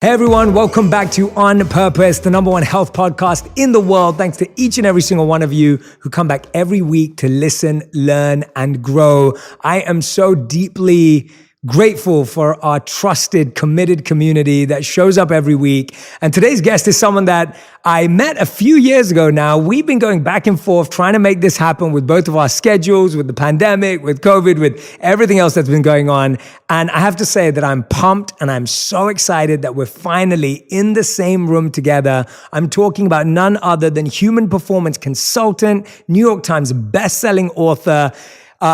Hey everyone, welcome back to On Purpose, the number one health podcast in the world. Thanks to each and every single one of you who come back every week to listen, learn, and grow. I am so deeply grateful for our trusted, committed community that shows up every week. And today's guest is someone that I met a few years ago now. We've been going back and forth trying to make this happen with both of our schedules, with the pandemic, with COVID, with everything else that's been going on. And I have to say that I'm pumped and I'm so excited that we're finally in the same room together. I'm talking about none other than human performance consultant, New York Times bestselling author,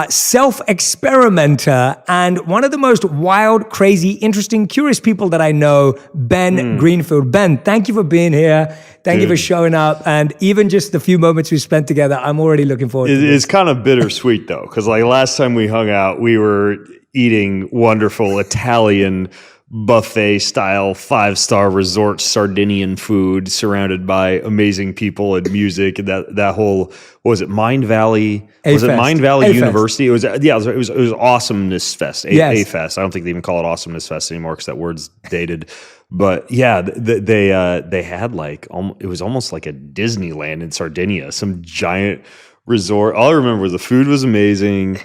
self-experimenter, and one of the most wild, crazy, interesting, curious people that I know, Ben Greenfield. Ben, thank you for being here. Thank you for showing up. And even just the few moments we spent together, I'm already looking forward to this. It's kind of bittersweet though, because like last time we hung out, we were eating wonderful Italian buffet style 5-star resort Sardinian food surrounded by amazing people and music and that whole, what was it, Mind Valley? Was it Mind Valley University? It was Awesomeness Fest. A-Fest. I don't think they even call it Awesomeness Fest anymore because that word's dated. But yeah, they had like, it was almost like a Disneyland in Sardinia, some giant resort. All I remember was the food was amazing.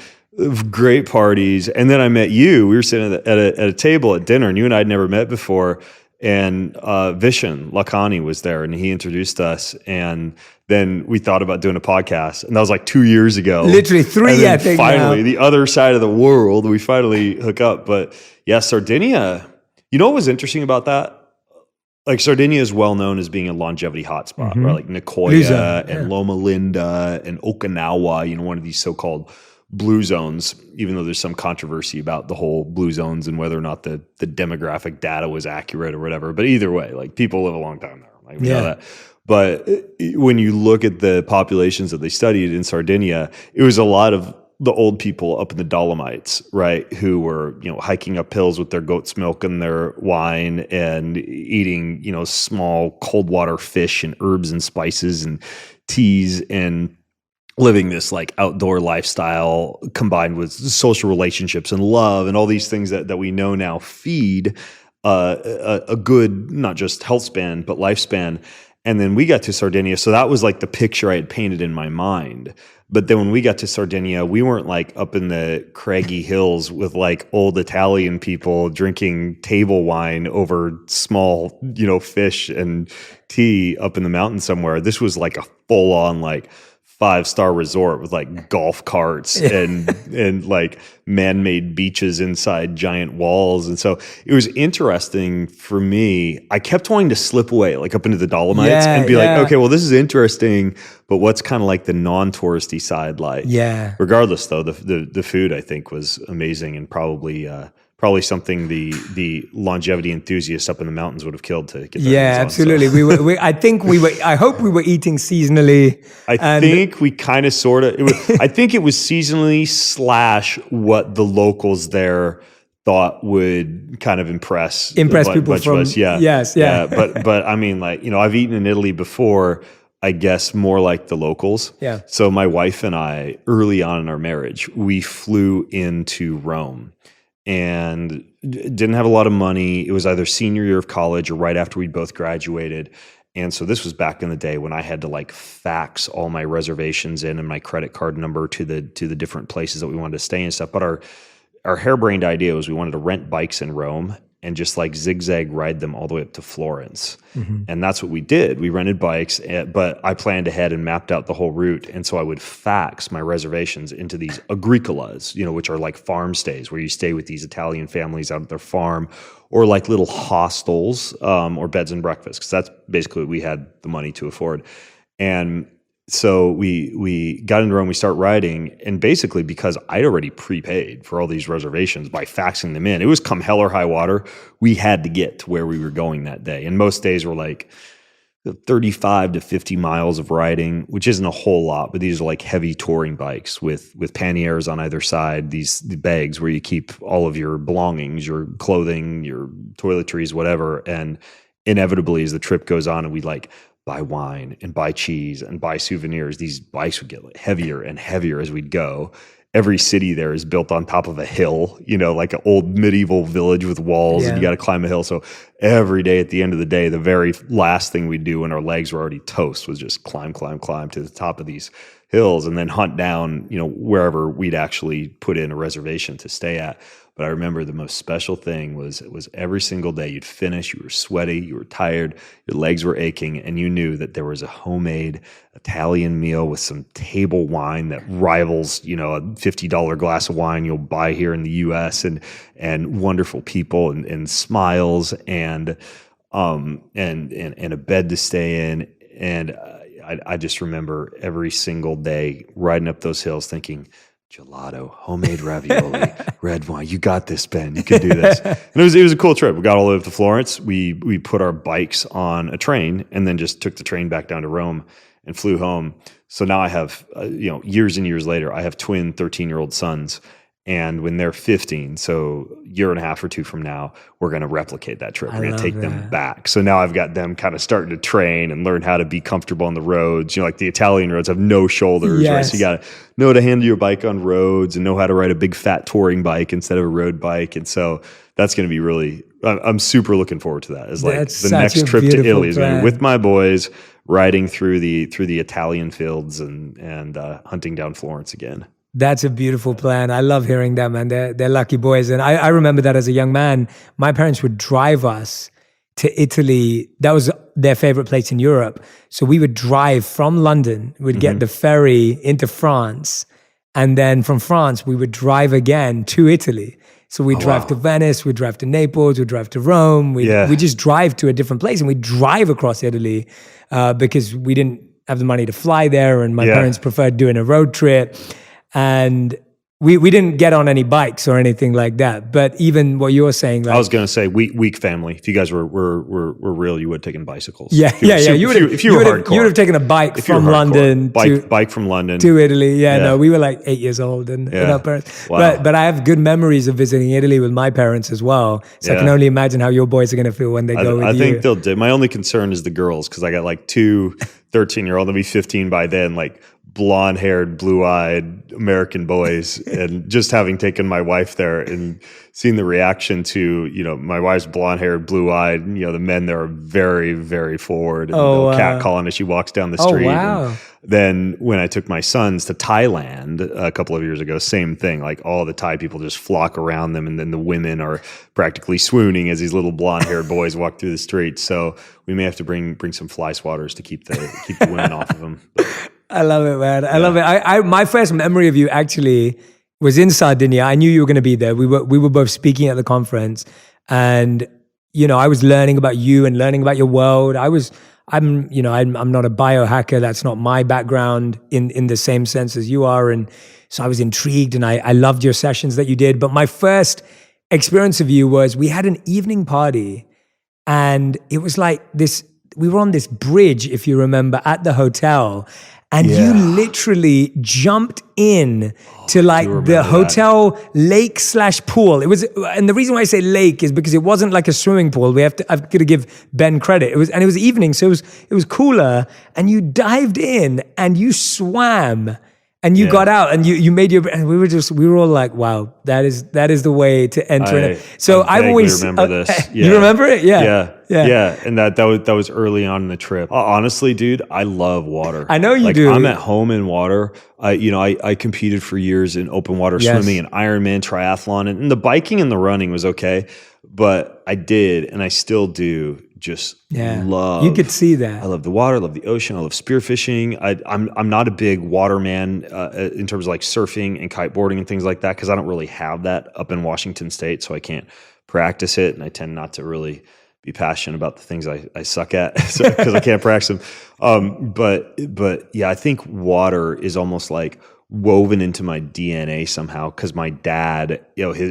Great parties. And then I met you. We were sitting at a table at dinner, and you and I had never met before. And Vishen Lakhani was there, and he introduced us. And then we thought about doing a podcast, and that was like 2 years ago. Literally three, I think. Finally, now. The other side of the world, we finally hook up. But yeah, Sardinia. You know what was interesting about that? Like Sardinia is well known as being a longevity hotspot, right? Like Nicoya and Loma Linda and Okinawa. One of these so-called blue zones, even though there's some controversy about the whole blue zones and whether or not the demographic data was accurate or whatever. But either way, like people live a long time there. Like we know that. But when you look at the populations that they studied in Sardinia, it was a lot of the old people up in the Dolomites, right? Who were, hiking up hills with their goat's milk and their wine and eating, small cold water fish and herbs and spices and teas and living this like outdoor lifestyle combined with social relationships and love and all these things that we know now feed a good, not just health span, but lifespan. And then we got to Sardinia. So that was like the picture I had painted in my mind. But then when we got to Sardinia, we weren't like up in the craggy hills with like old Italian people drinking table wine over small, fish and tea up in the mountains somewhere. This was like a full on like 5-star resort with like golf carts and like man-made beaches inside giant walls. And so it was interesting for me. I kept wanting to slip away like up into the Dolomites and be like, okay, well, this is interesting, but what's kind of like the non-touristy side like? Yeah. Regardless though, the food I think was amazing and probably something the longevity enthusiasts up in the mountains would have killed to get their hands on. Absolutely. I hope we were eating seasonally. I think we kind of sort of, I think it was seasonally / what the locals there thought would kind of impress people from us. Yeah. But I mean, like, I've eaten in Italy before, I guess more like the locals. Yeah. So my wife and I, early on in our marriage, we flew into Rome. And didn't have a lot of money. It was either senior year of college or right after we'd both graduated. And so this was back in the day when I had to like fax all my reservations in and my credit card number to the different places that we wanted to stay and stuff. But our harebrained idea was we wanted to rent bikes in Rome and just like zigzag ride them all the way up to Florence. And that's what we did. We rented bikes, but I planned ahead and mapped out the whole route. And so I would fax my reservations into these agricolas, which are like farm stays where you stay with these Italian families out at their farm, or like little hostels or beds and breakfasts, because that's basically what we had the money to afford. And so we got into Rome, we start riding, and basically because I'd already prepaid for all these reservations by faxing them in, it was come hell or high water, we had to get to where we were going that day. And most days were like 35 to 50 miles of riding, which isn't a whole lot, but these are like heavy touring bikes with panniers on either side, the bags where you keep all of your belongings, your clothing, your toiletries, whatever. And inevitably as the trip goes on and we like buy wine and buy cheese and buy souvenirs, these bikes would get like heavier and heavier as we'd go. every city there is built on top of a hill, like an old medieval village with walls, and you got to climb a hill. So every day at the end of the day, the very last thing we'd do when our legs were already toast was just climb to the top of these hills and then hunt down, wherever we'd actually put in a reservation to stay at. But I remember the most special thing was every single day you'd finish, you were sweaty, you were tired, your legs were aching, and you knew that there was a homemade Italian meal with some table wine that rivals, a $50 glass of wine you'll buy here in the US, and wonderful people and smiles and a bed to stay in. And I just remember every single day riding up those hills thinking, gelato, homemade ravioli, red wine. You got this, Ben. You can do this. And it was a cool trip. We got all the way up to Florence. We put our bikes on a train and then just took the train back down to Rome and flew home. So now I have, years and years later, I have twin 13-year-old sons. And when they're 15, so a year and a half or two from now, we're going to replicate that trip. We're going to take them back. So now I've got them kind of starting to train and learn how to be comfortable on the roads. Like the Italian roads have no shoulders, right? So you got to know how to handle your bike on roads and know how to ride a big fat touring bike instead of a road bike. And so that's going to be really, I'm super looking forward to that. It's like the next trip to Italy is going to be with my boys riding through the Italian fields and hunting down Florence again. That's a beautiful plan. I love hearing that, man. They're lucky boys. And I remember that as a young man, my parents would drive us to Italy. That was their favorite place in Europe. So we would drive from London, we'd get the ferry into France. And then from France, we would drive again to Italy. So we'd drive to Venice, we'd drive to Naples, we'd drive to Rome. We just drive to a different place and we'd drive across Italy because we didn't have the money to fly there. And my parents preferred doing a road trip. And we didn't get on any bikes or anything like that. But even what you were saying, like, I was going to say weak family. If you guys were real, you would have taken bicycles. You would have taken a bike from London bike from London to Italy. No, we were like 8 years old, and our parents. Wow. But I have good memories of visiting Italy with my parents as well. So I can only imagine how your boys are going to feel when they go with you. I think they'll do. My only concern is the girls, because I got like two 13-year-old. They'll be 15 by then, like blonde-haired, blue-eyed American boys, and just having taken my wife there and seeing the reaction to, my wife's blonde-haired, blue-eyed, the men there are very, very forward, and they'll catcalling as she walks down the street. And then when I took my sons to Thailand a couple of years ago, same thing. Like all the Thai people just flock around them, and then the women are practically swooning as these little blonde-haired boys walk through the streets. So we may have to bring some fly swatters to keep the women off of them. I love it, man. I love it. My first memory of you actually was in Sardinia. I knew you were going to be there. We were both speaking at the conference, and I was learning about you and learning about your world. I'm not a biohacker. That's not my background in the same sense as you are, and so I was intrigued, and I loved your sessions that you did. But my first experience of you was we had an evening party, and it was like this. We were on this bridge, if you remember, at the hotel. And you literally jumped in to like the hotel lake / pool. It was, and the reason why I say lake is because it wasn't like a swimming pool. I've got to give Ben credit. It was evening, so it was cooler. And you dived in and you swam. And you got out and you made and we were all like, wow, that is the way to enter it. So I always remember this. You remember it? Yeah. And that was early on in the trip. Honestly, dude, I love water. I know you do. I'm at home in water. I competed for years in open water swimming and Ironman triathlon, and the biking and the running was okay, but I did, and I still do, just love. You could see that. I love the water, I love the ocean, I love spearfishing. I'm not a big water man in terms of like surfing and kiteboarding and things like that, because I don't really have that up in Washington State, so I can't practice it, and I tend not to really be passionate about the things I suck at because I can't practice them. But yeah, I think water is almost like woven into my DNA somehow, because my dad,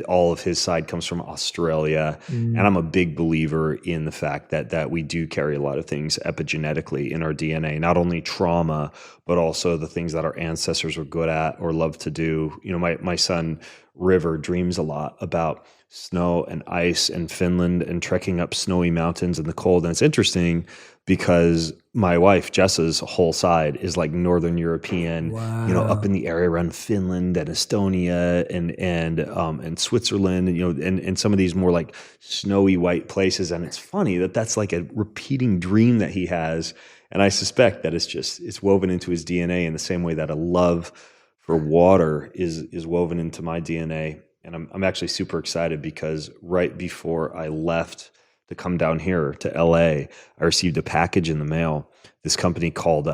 all of his side comes from Australia, and I'm a big believer in the fact that we do carry a lot of things epigenetically in our DNA, not only trauma, but also the things that our ancestors were good at or loved to do. My son River dreams a lot about snow and ice and Finland and trekking up snowy mountains in the cold. And it's interesting because my wife, Jessa's whole side is like Northern European, up in the area around Finland and Estonia and Switzerland, and some of these more like snowy white places. And it's funny that that's like a repeating dream that he has. And I suspect that it's woven into his DNA in the same way that a love for water is woven into my DNA. And I'm actually super excited because right before I left to come down here to LA, I received a package in the mail. This company called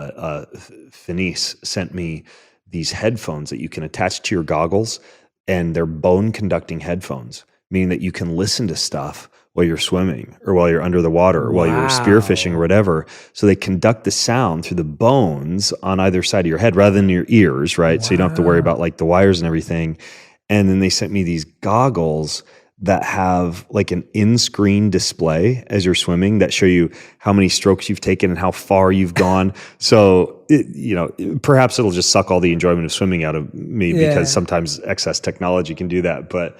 Finis sent me these headphones that you can attach to your goggles, and they're bone conducting headphones, meaning that you can listen to stuff while you're swimming or while you're under the water or while you're spearfishing or whatever. So they conduct the sound through the bones on either side of your head rather than your ears, right? So you don't have to worry about like the wires and everything. And then they sent me these goggles that have like an in-screen display as you're swimming that show you how many strokes you've taken and how far you've gone. So, perhaps it'll just suck all the enjoyment of swimming out of me because sometimes excess technology can do that. But,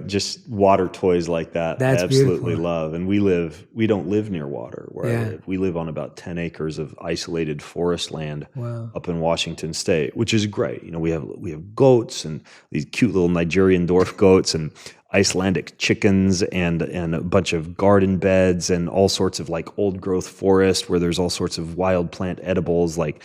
just water toys like that, I absolutely love. And we don't live near water where I live. We live on about 10 acres of isolated forest land up in Washington State, which is great. We have goats and these cute little Nigerian dwarf goats and Icelandic chickens and a bunch of garden beds and all sorts of like old growth forest where there's all sorts of wild plant edibles like,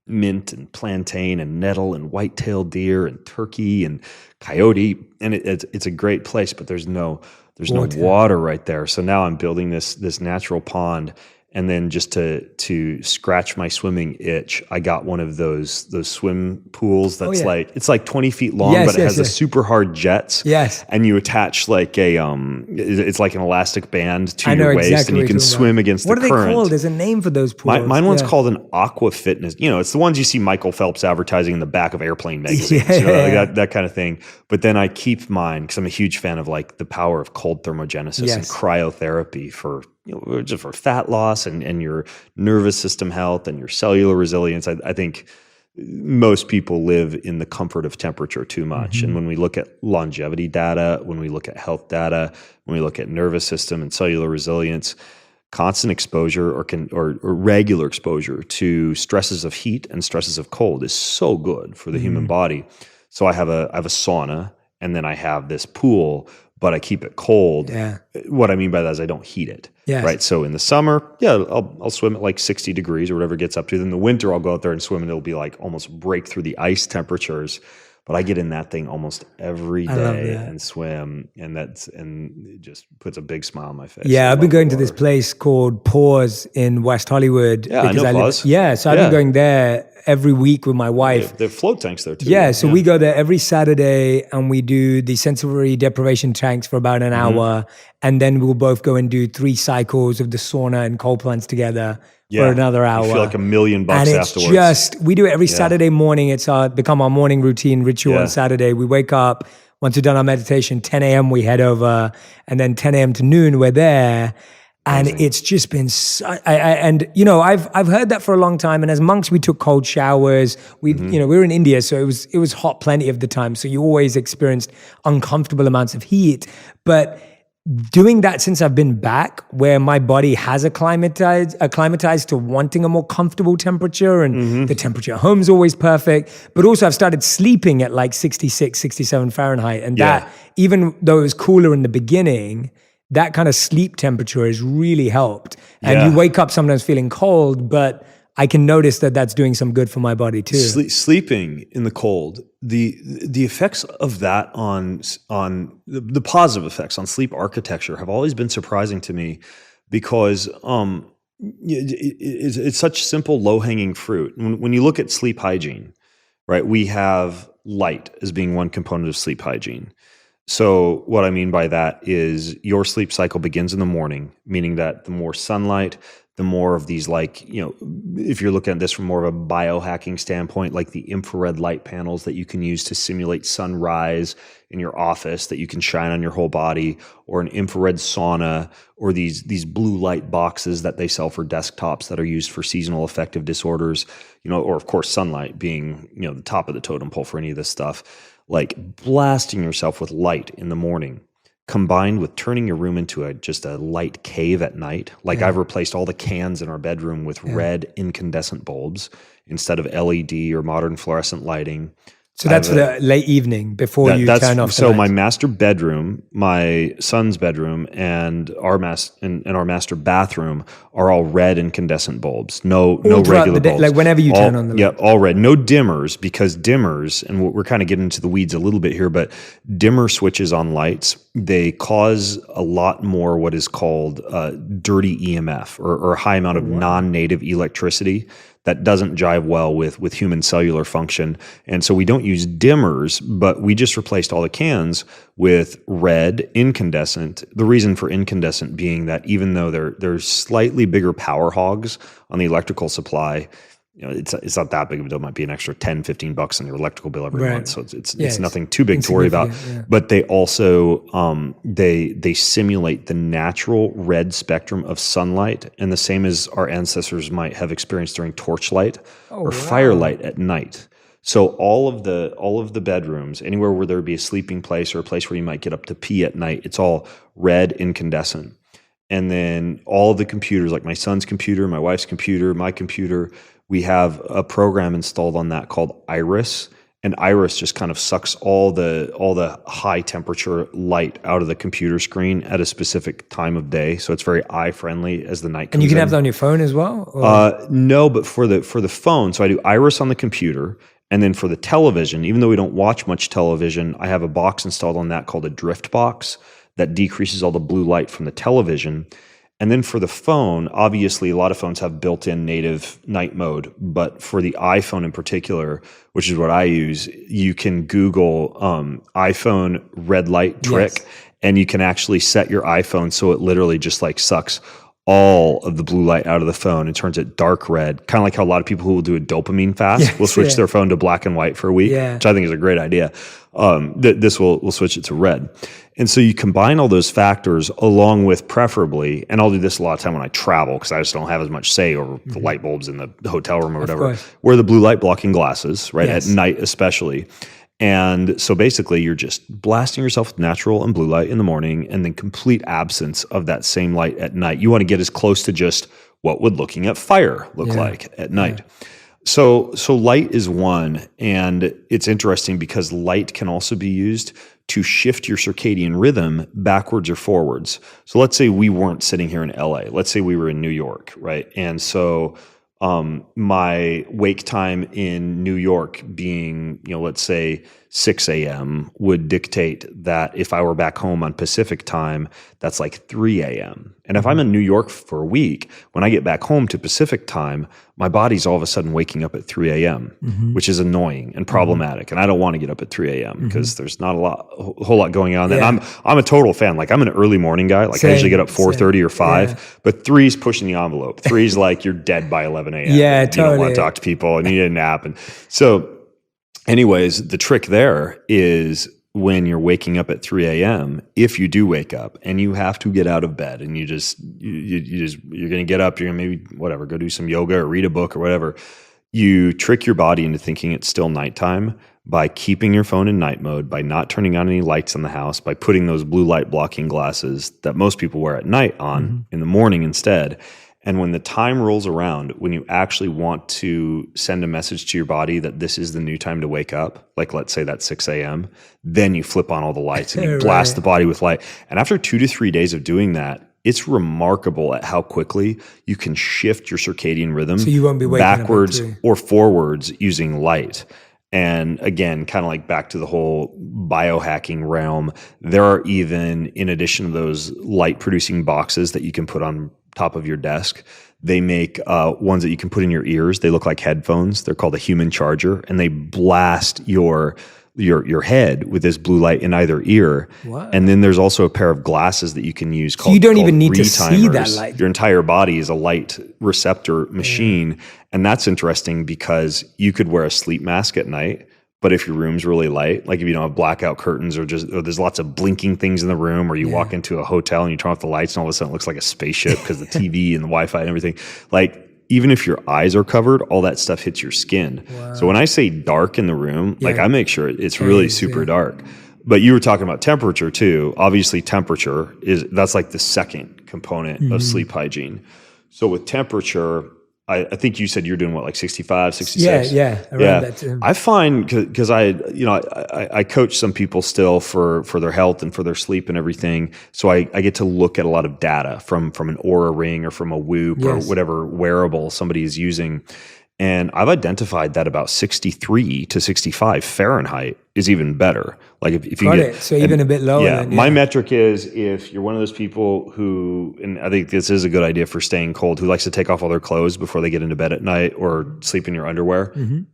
mint and plantain and nettle and white-tailed deer and turkey and coyote. And it's a great place, but there's no water right there. So now I'm building this natural pond. And then just to scratch my swimming itch, I got one of those swim pools that's it's like 20 feet long, but it has the super hard jets. Yes. And you attach like it's like an elastic band to your waist, and you can swim against the current. What are they called? There's a name for those pools. Mine one's called an Aqua Fitness. It's the ones you see Michael Phelps advertising in the back of airplane magazines, like that kind of thing. But then I keep mine because I'm a huge fan of like the power of cold thermogenesis and cryotherapy for just for fat loss and your nervous system health and your cellular resilience. I think most people live in the comfort of temperature too much. And when we look at longevity data, when we look at health data, when we look at nervous system and cellular resilience, constant exposure or regular exposure to stresses of heat and stresses of cold is so good for the human body. So I have a sauna, and then I have this pool, but I keep it cold. Yeah. What I mean by that is I don't heat it. Yes. Right. So in the summer, I'll swim at like 60 degrees or whatever it gets up to. Then in the winter, I'll go out there and swim, and it'll be like almost break through the ice temperatures. But I get in that thing almost every day and swim, and it just puts a big smile on my face. Yeah, I've been going to this place called Pause in West Hollywood. Yeah, I know Pause. So I've been going there every week with my wife. They have float tanks there too. Yeah, so we go there every Saturday, and we do the sensory deprivation tanks for about an hour, and then we'll both go and do 3 cycles of the sauna and cold plunge together for another hour. You feel like $1 million and afterwards. We do it every Saturday morning. It's become our morning routine ritual on Saturday. We wake up, once we've done our meditation, 10 a.m. we head over, and then 10 a.m. to noon we're there. And it's just been, I've heard that for a long time. And as monks, we took cold showers. We were in India, so it was hot plenty of the time. So you always experienced uncomfortable amounts of heat. But doing that since I've been back, where my body has acclimatized to wanting a more comfortable temperature, and the temperature at home is always perfect. But also I've started sleeping at like 66, 67 Fahrenheit. And that, even though it was cooler in the beginning, that kind of sleep temperature has really helped. And you wake up sometimes feeling cold, but I can notice that that's doing some good for my body too. Sleeping in the cold, the effects of that on the positive effects on sleep architecture have always been surprising to me, because it's such simple, low-hanging fruit. When you look at sleep hygiene, right, we have light as being one component of sleep hygiene. So what I mean by that is your sleep cycle begins in the morning, meaning that the more sunlight, the more of these, like, if you're looking at this from more of a biohacking standpoint, like the infrared light panels that you can use to simulate sunrise in your office that you can shine on your whole body, or an infrared sauna, or these blue light boxes that they sell for desktops that are used for seasonal affective disorders, or of course sunlight being, the top of the totem pole for any of this stuff. like blasting yourself with light in the morning, combined with turning your room into just a light cave at night. Like I've replaced all the cans in our bedroom with red incandescent bulbs instead of LED or modern fluorescent lighting. So that's for the late evening before you turn off the So lights. my master bedroom, my son's bedroom, and our master bathroom are all red incandescent bulbs. No regular bulbs. Like whenever you turn on the light. Yeah, all red. No dimmers, because dimmers, and we're kind of getting into the weeds a little bit here, but dimmer switches on lights, they cause a lot more what is called dirty EMF or a high amount of non-native electricity that doesn't jive well with human cellular function. And so we don't use dimmers, but we just replaced all the cans with red incandescent. The reason for incandescent being that even though they're slightly bigger power hogs on the electrical supply, it's not that big of a deal. It might be an extra $10-15 on your electrical bill every month. So it's nothing too big to worry about. Yeah. But they also they simulate the natural red spectrum of sunlight, and the same as our ancestors might have experienced during torchlight or firelight at night. So all of the bedrooms, anywhere where there would be a sleeping place or a place where you might get up to pee at night, it's all red incandescent. And then all of the computers, like my son's computer, my wife's computer, my computer, we have a program installed on that called Iris, and Iris just kind of sucks all the high temperature light out of the computer screen at a specific time of day. So it's very eye friendly as the night comes in. And you can have that on your phone as well? No, but for the phone, so I do Iris on the computer, and then for the television, even though we don't watch much television, I have a box installed on that called a drift box that decreases all the blue light from the television. And then for the phone, obviously a lot of phones have built-in native night mode, but for the iPhone in particular, which is what I use, you can Google iPhone red light trick, and you can actually set your iPhone so it literally just like sucks all of the blue light out of the phone and turns it dark red, kind of like how a lot of people who will do a dopamine fast will switch their phone to black and white for a week, which I think is a great idea. This will switch it to red. And so you combine all those factors along with preferably, and I'll do this a lot of time when I travel because I just don't have as much say over the light bulbs in the hotel room or whatever, wear the blue light blocking glasses, right? At night especially. And so basically you're just blasting yourself with natural and blue light in the morning and then complete absence of that same light at night. You want to get as close to just what would looking at fire look like at night. So light is one, and it's interesting because light can also be used to shift your circadian rhythm backwards or forwards. So let's say we weren't sitting here in LA. Let's say we were in New York, right? And so my wake time in New York being, let's say 6 a.m. would dictate that if I were back home on Pacific time, that's like 3 a.m. And if I'm in New York for a week, when I get back home to Pacific time, my body's all of a sudden waking up at 3 a.m., which is annoying and problematic. And I don't want to get up at 3 a.m. because there's not a whole lot going on. And I'm a total fan. Like I'm an early morning guy. Like I usually get up 4:30 or 5, but 3's pushing the envelope. 3's like you're dead by 11 a.m. Yeah, totally. You don't want to talk to people and you need a nap. And so anyways, the trick there is when you're waking up at 3 a.m., if you do wake up and you have to get out of bed and you're going to get up, you're going to maybe go do some yoga or read a book or whatever, you trick your body into thinking it's still nighttime by keeping your phone in night mode, by not turning on any lights in the house, by putting those blue light blocking glasses that most people wear at night on in the morning instead. And when the time rolls around, when you actually want to send a message to your body that this is the new time to wake up, like let's say that's 6 a.m., then you flip on all the lights and you blast the body with light. And after 2 to 3 days of doing that, it's remarkable at how quickly you can shift your circadian rhythm so you won't be backwards or forwards using light. And again, kind of like back to the whole biohacking realm, there are even, in addition to those light producing boxes that you can put on top of your desk, they make ones that you can put in your ears. They look like headphones. They're called a human charger, and they blast your head with this blue light in either ear. What? And then there's also a pair of glasses that you can use called you don't even need to see that light. Your entire body is a light receptor machine. And that's interesting because you could wear a sleep mask at night, but if your room's really light, like if you don't have blackout curtains or there's lots of blinking things in the room, or you walk into a hotel and you turn off the lights and all of a sudden it looks like a spaceship because the TV and the Wi-Fi and everything, like even if your eyes are covered, all that stuff hits your skin. Wow. So when I say dark in the room, like I make sure it's really super dark. But you were talking about temperature too. Obviously temperature that's like the second component of sleep hygiene. So with temperature, I think you said you're doing what, like 65, 66? Yeah, around that too. I find, because I coach some people still for their health and for their sleep and everything. So I get to look at a lot of data from an Oura Ring or from a Whoop or whatever wearable somebody is using. And I've identified that about 63 to 65 Fahrenheit is even better. Like if you get so even a bit lower. Yeah, my metric is if you're one of those people who, and I think this is a good idea for staying cold, who likes to take off all their clothes before they get into bed at night or sleep in your underwear. Mm-hmm.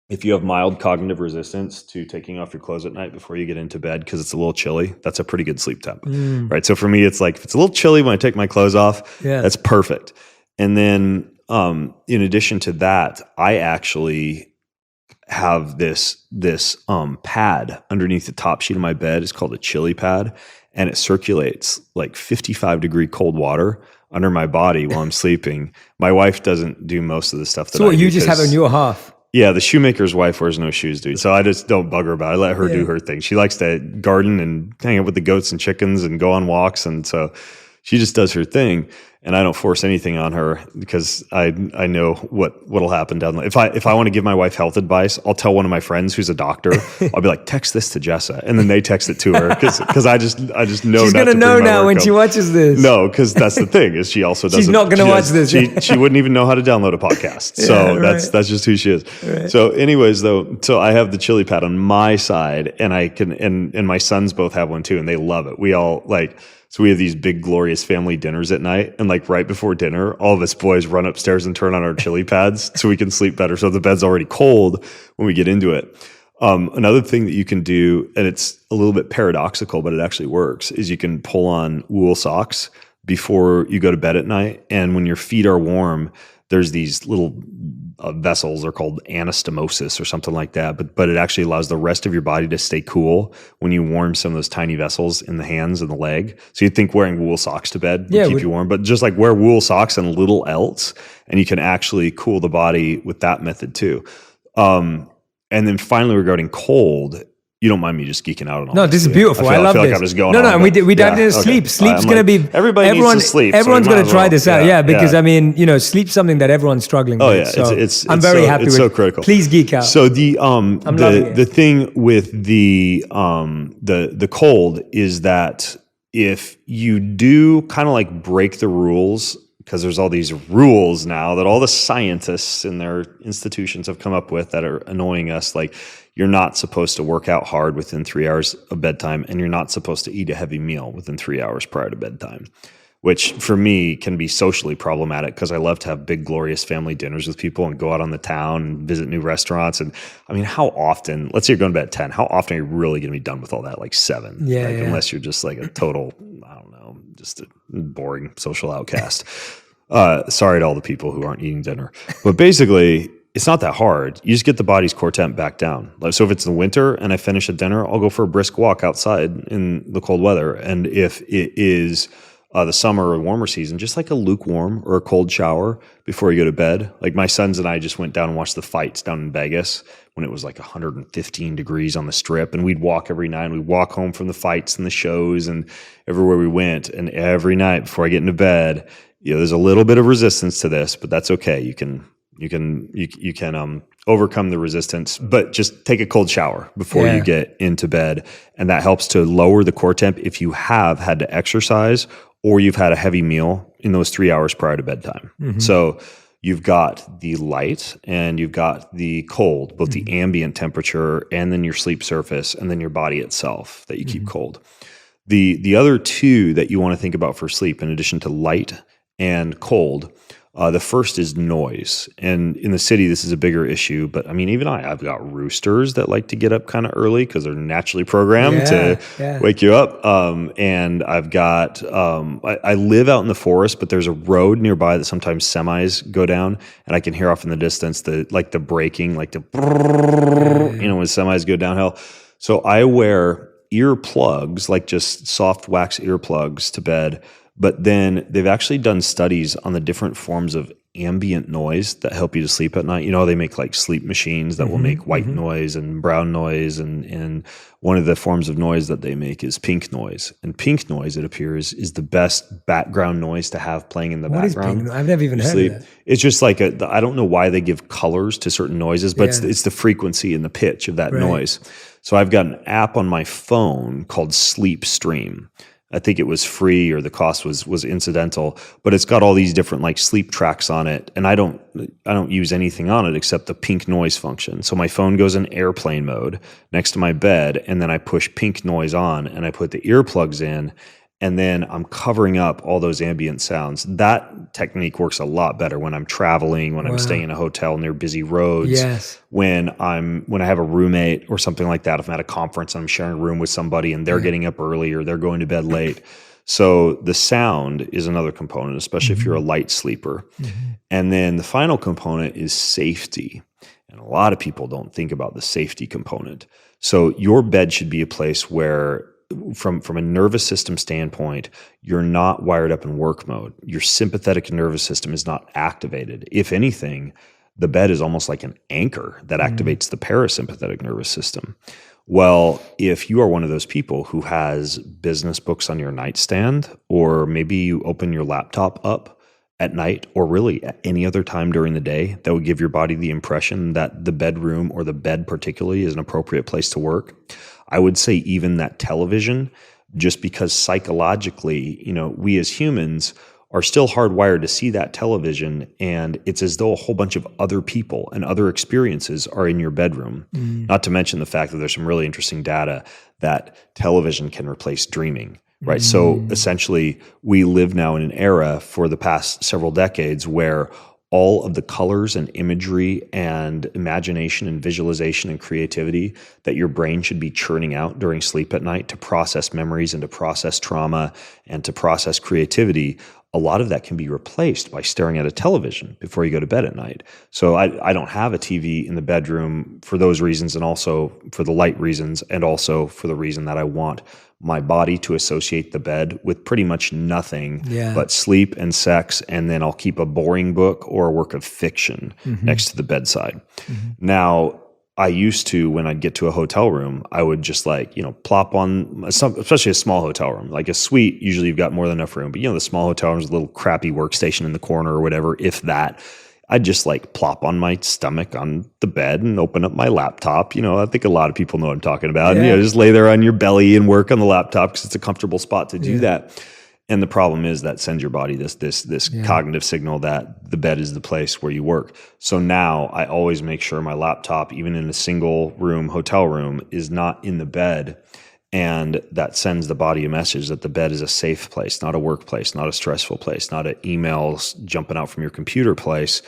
If you have mild cognitive resistance to taking off your clothes at night before you get into bed because it's a little chilly, that's a pretty good sleep temp, right? So for me, it's like if it's a little chilly when I take my clothes off, that's perfect. And then in addition to that, I actually have this pad underneath the top sheet of my bed. It's called a chili pad, and it circulates like 55-degree cold water under my body while I'm sleeping. My wife doesn't do most of the stuff that I do. So you just have on your half. Yeah, the shoemaker's wife wears no shoes, dude. So I just don't bug her about it. I let her do her thing. She likes to garden and hang out with the goats and chickens and go on walks, and so she just does her thing. And I don't force anything on her because I know what'll happen down the line. If I want to give my wife health advice, I'll tell one of my friends who's a doctor. I'll be like, text this to Jessa, and then they text it to her because I just know. She's gonna know now when she watches this. No, because that's the thing is she also doesn't. She's not gonna watch this. She wouldn't even know how to download a podcast. So that's just who she is. Right. So anyways, though, so I have the chili pad on my side, and I can and my sons both have one too, and they love it. We all like. So we have these big, glorious family dinners at night. And like right before dinner, all of us boys run upstairs and turn on our chili pads so we can sleep better. So the bed's already cold when we get into it. Another thing that you can do, and it's a little bit paradoxical, but it actually works, is you can pull on wool socks before you go to bed at night. And when your feet are warm, there's these little vessels are called anastomosis or something like that. But it actually allows the rest of your body to stay cool when you warm some of those tiny vessels in the hands and the leg. So you'd think wearing wool socks to bed would keep you warm, but just like wear wool socks and little else, and you can actually cool the body with that method too. And then finally regarding cold, you don't mind me just geeking out on all No, this is beautiful. I love this. Like I'm just going no, on, we dived into sleep. Sleep's going to be... Everybody needs to sleep. Everyone's going to try this out. Yeah, because I mean, sleep's something that everyone's struggling with. Yeah, so I'm very happy with it. It's so critical. Please geek out. So the thing with the cold is that if you do kind of like break the rules, because there's all these rules now that all the scientists in their institutions have come up with that are annoying us, like you're not supposed to work out hard within 3 hours of bedtime, and you're not supposed to eat a heavy meal within 3 hours prior to bedtime, which for me can be socially problematic because I love to have big, glorious family dinners with people and go out on the town and visit new restaurants. And I mean, how often, let's say you're going to bed at 10, how often are you really going to be done with all that? Like 7, unless you're just like a total, I don't know, just a boring social outcast. Sorry to all the people who aren't eating dinner, but basically it's not that hard. You just get the body's core temp back down. So if it's the winter and I finish at dinner, I'll go for a brisk walk outside in the cold weather. And if it is the summer or warmer season, just like a lukewarm or a cold shower before you go to bed. Like my sons and I just went down and watched the fights down in Vegas when it was like 115 degrees on the strip, and we'd walk every night. We'd walk home from the fights and the shows and everywhere we went. And every night before I get into bed, there's a little bit of resistance to this, but that's okay. You can overcome the resistance, but just take a cold shower before you get into bed. And that helps to lower the core temp if you have had to exercise or you've had a heavy meal in those 3 hours prior to bedtime. Mm-hmm. So you've got the light and you've got the cold, both the ambient temperature and then your sleep surface and then your body itself that you keep cold. The other two that you want to think about for sleep, in addition to light and cold, the first is noise. And in the city, this is a bigger issue. But I mean, even I've got roosters that like to get up kind of early because they're naturally programmed to wake you up. And I've got, I live out in the forest, but there's a road nearby that sometimes semis go down, and I can hear off in the distance the braking, like the, when semis go downhill. So I wear earplugs, like just soft wax earplugs to bed. But then they've actually done studies on the different forms of ambient noise that help you to sleep at night. You know, they make like sleep machines that will make white noise and brown noise. And one of the forms of noise that they make is pink noise. And pink noise, it appears, is the best background noise to have playing in the background. What is pink? I've never even heard of that. It's just like I don't know why they give colors to certain noises, but it's the frequency and the pitch of that noise. So I've got an app on my phone called Sleep Stream. I think it was free, or the cost was incidental, but it's got all these different like sleep tracks on it, and I don't use anything on it except the pink noise function. So my phone goes in airplane mode next to my bed, and then I push pink noise on, and I put the earplugs in, and then I'm covering up all those ambient sounds. That technique works a lot better when I'm traveling, when I'm staying in a hotel near busy roads, when I have a roommate or something like that. If I'm at a conference and I'm sharing a room with somebody and they're getting up early or they're going to bed late. So the sound is another component, especially if you're a light sleeper. And then the final component is safety. And a lot of people don't think about the safety component. So your bed should be a place where from a nervous system standpoint, you're not wired up in work mode. Your sympathetic nervous system is not activated. If anything, the bed is almost like an anchor that activates the parasympathetic nervous system. Well, if you are one of those people who has business books on your nightstand, or maybe you open your laptop up at night, or really at any other time during the day, that would give your body the impression that the bedroom or the bed particularly is an appropriate place to work. I would say even that television, just because psychologically, we as humans are still hardwired to see that television, and it's as though a whole bunch of other people and other experiences are in your bedroom. Not to mention the fact that there's some really interesting data that television can replace dreaming, right? So essentially, we live now in an era for the past several decades where all of the colors and imagery and imagination and visualization and creativity that your brain should be churning out during sleep at night to process memories and to process trauma and to process creativity, a lot of that can be replaced by staring at a television before you go to bed at night. So I don't have a TV in the bedroom for those reasons, and also for the light reasons, and also for the reason that I want my body to associate the bed with pretty much nothing but sleep and sex, and then I'll keep a boring book or a work of fiction next to the bedside. Now, I used to, when I'd get to a hotel room, I would just plop on, especially a small hotel room, like a suite, usually you've got more than enough room, but the small hotel rooms, a little crappy workstation in the corner or whatever, if that, I'd just plop on my stomach on the bed and open up my laptop. I think a lot of people know what I'm talking about. And, just lay there on your belly and work on the laptop because it's a comfortable spot to do that. And the problem is that sends your body this cognitive signal that the bed is the place where you work. So now I always make sure my laptop, even in a single room hotel room, is not in the bed. And that sends the body a message that the bed is a safe place, not a workplace, not a stressful place, not an emails jumping out from your computer place.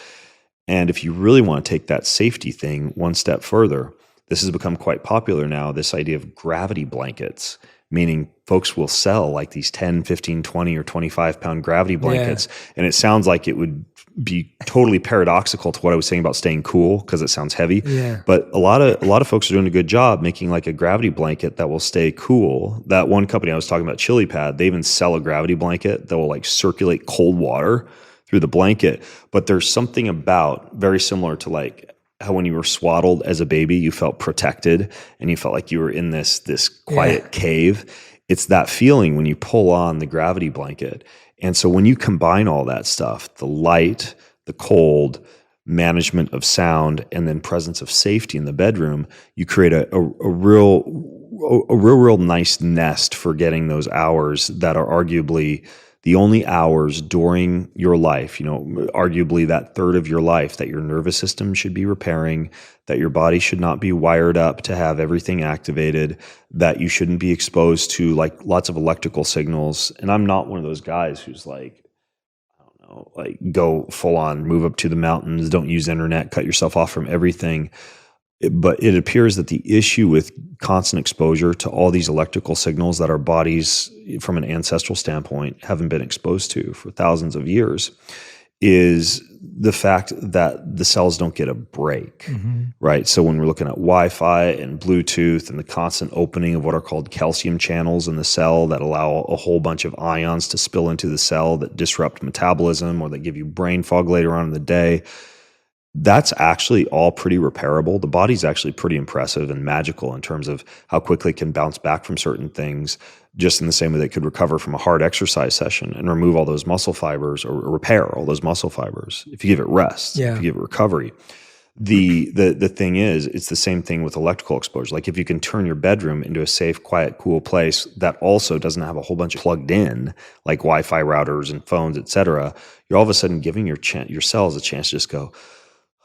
And if you really want to take that safety thing one step further, this has become quite popular now, this idea of gravity blankets, meaning folks will sell like these 10, 15, 20, or 25-pound gravity blankets. And it sounds like it would be totally paradoxical to what I was saying about staying cool, because it sounds heavy. But a lot of folks are doing a good job making like a gravity blanket that will stay cool. That one company I was talking about, Chili Pad, they even sell a gravity blanket that will circulate cold water through the blanket. But there's something about, very similar to how when you were swaddled as a baby, you felt protected and you felt like you were in this quiet cave. It's that feeling when you pull on the gravity blanket. And so when you combine all that stuff, the light, the cold, management of sound, and then presence of safety in the bedroom, you create a real nice nest for getting those hours that are arguably the only hours during your life, arguably that third of your life that your nervous system should be repairing, that your body should not be wired up to have everything activated, that you shouldn't be exposed to lots of electrical signals. And I'm not one of those guys who's go full on, move up to the mountains, don't use internet, cut yourself off from everything. But it appears that the issue with constant exposure to all these electrical signals that our bodies, from an ancestral standpoint, haven't been exposed to for thousands of years, is the fact that the cells don't get a break, right? So when we're looking at Wi-Fi and Bluetooth and the constant opening of what are called calcium channels in the cell that allow a whole bunch of ions to spill into the cell that disrupt metabolism or that give you brain fog later on in the day, that's actually all pretty repairable. The body's actually pretty impressive and magical in terms of how quickly it can bounce back from certain things, just in the same way that it could recover from a hard exercise session and remove all those muscle fibers or repair all those muscle fibers if you give it rest, if you give it recovery. The thing is, it's the same thing with electrical exposure. Like if you can turn your bedroom into a safe, quiet, cool place that also doesn't have a whole bunch of plugged in, like Wi-Fi routers and phones, et cetera, you're all of a sudden giving your cells a chance to just go,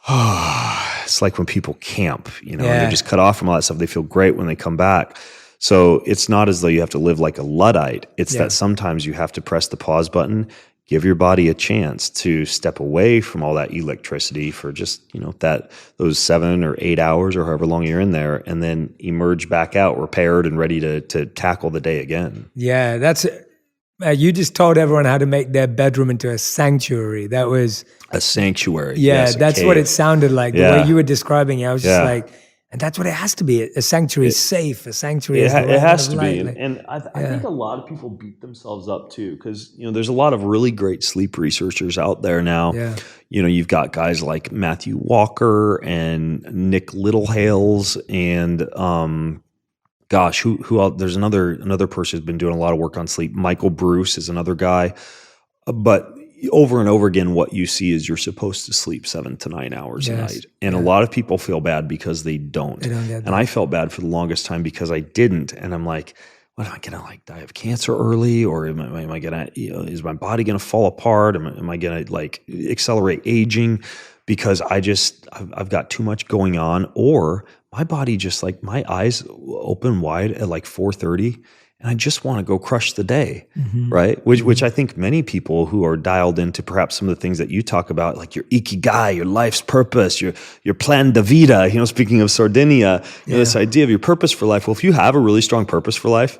it's like when people camp, and they're just cut off from all that stuff. They feel great when they come back. So it's not as though you have to live like a Luddite. It's that sometimes you have to press the pause button, give your body a chance to step away from all that electricity for just, those 7 or 8 hours or however long you're in there, and then emerge back out repaired and ready to tackle the day again. Yeah, that's you just told everyone how to make their bedroom into a sanctuary. That was a sanctuary. Yeah, yes, that's what it sounded like. The way you were describing it, I was just like, and that's what it has to be. A sanctuary is safe. A sanctuary is the right it has to light. be. And I think a lot of people beat themselves up too, because there's a lot of really great sleep researchers out there now. Yeah. You've got guys like Matthew Walker and Nick Littlehales and gosh, who else? There's another person who's been doing a lot of work on sleep. Michael Bruce is another guy. But over and over again, what you see is you're supposed to sleep 7 to 9 hours a night. And a lot of people feel bad because they don't. They don't get that. And I felt bad for the longest time because I didn't. And I'm like, what, am I going to die of cancer early? Or am I going to, is my body going to fall apart? Am I going to accelerate aging? Because I've got too much going on, or my body just my eyes open wide at 4:30 and I just want to go crush the day, right? Which I think many people who are dialed into perhaps some of the things that you talk about, like your ikigai, your life's purpose, your plan de vida, speaking of Sardinia, this idea of your purpose for life. Well, if you have a really strong purpose for life,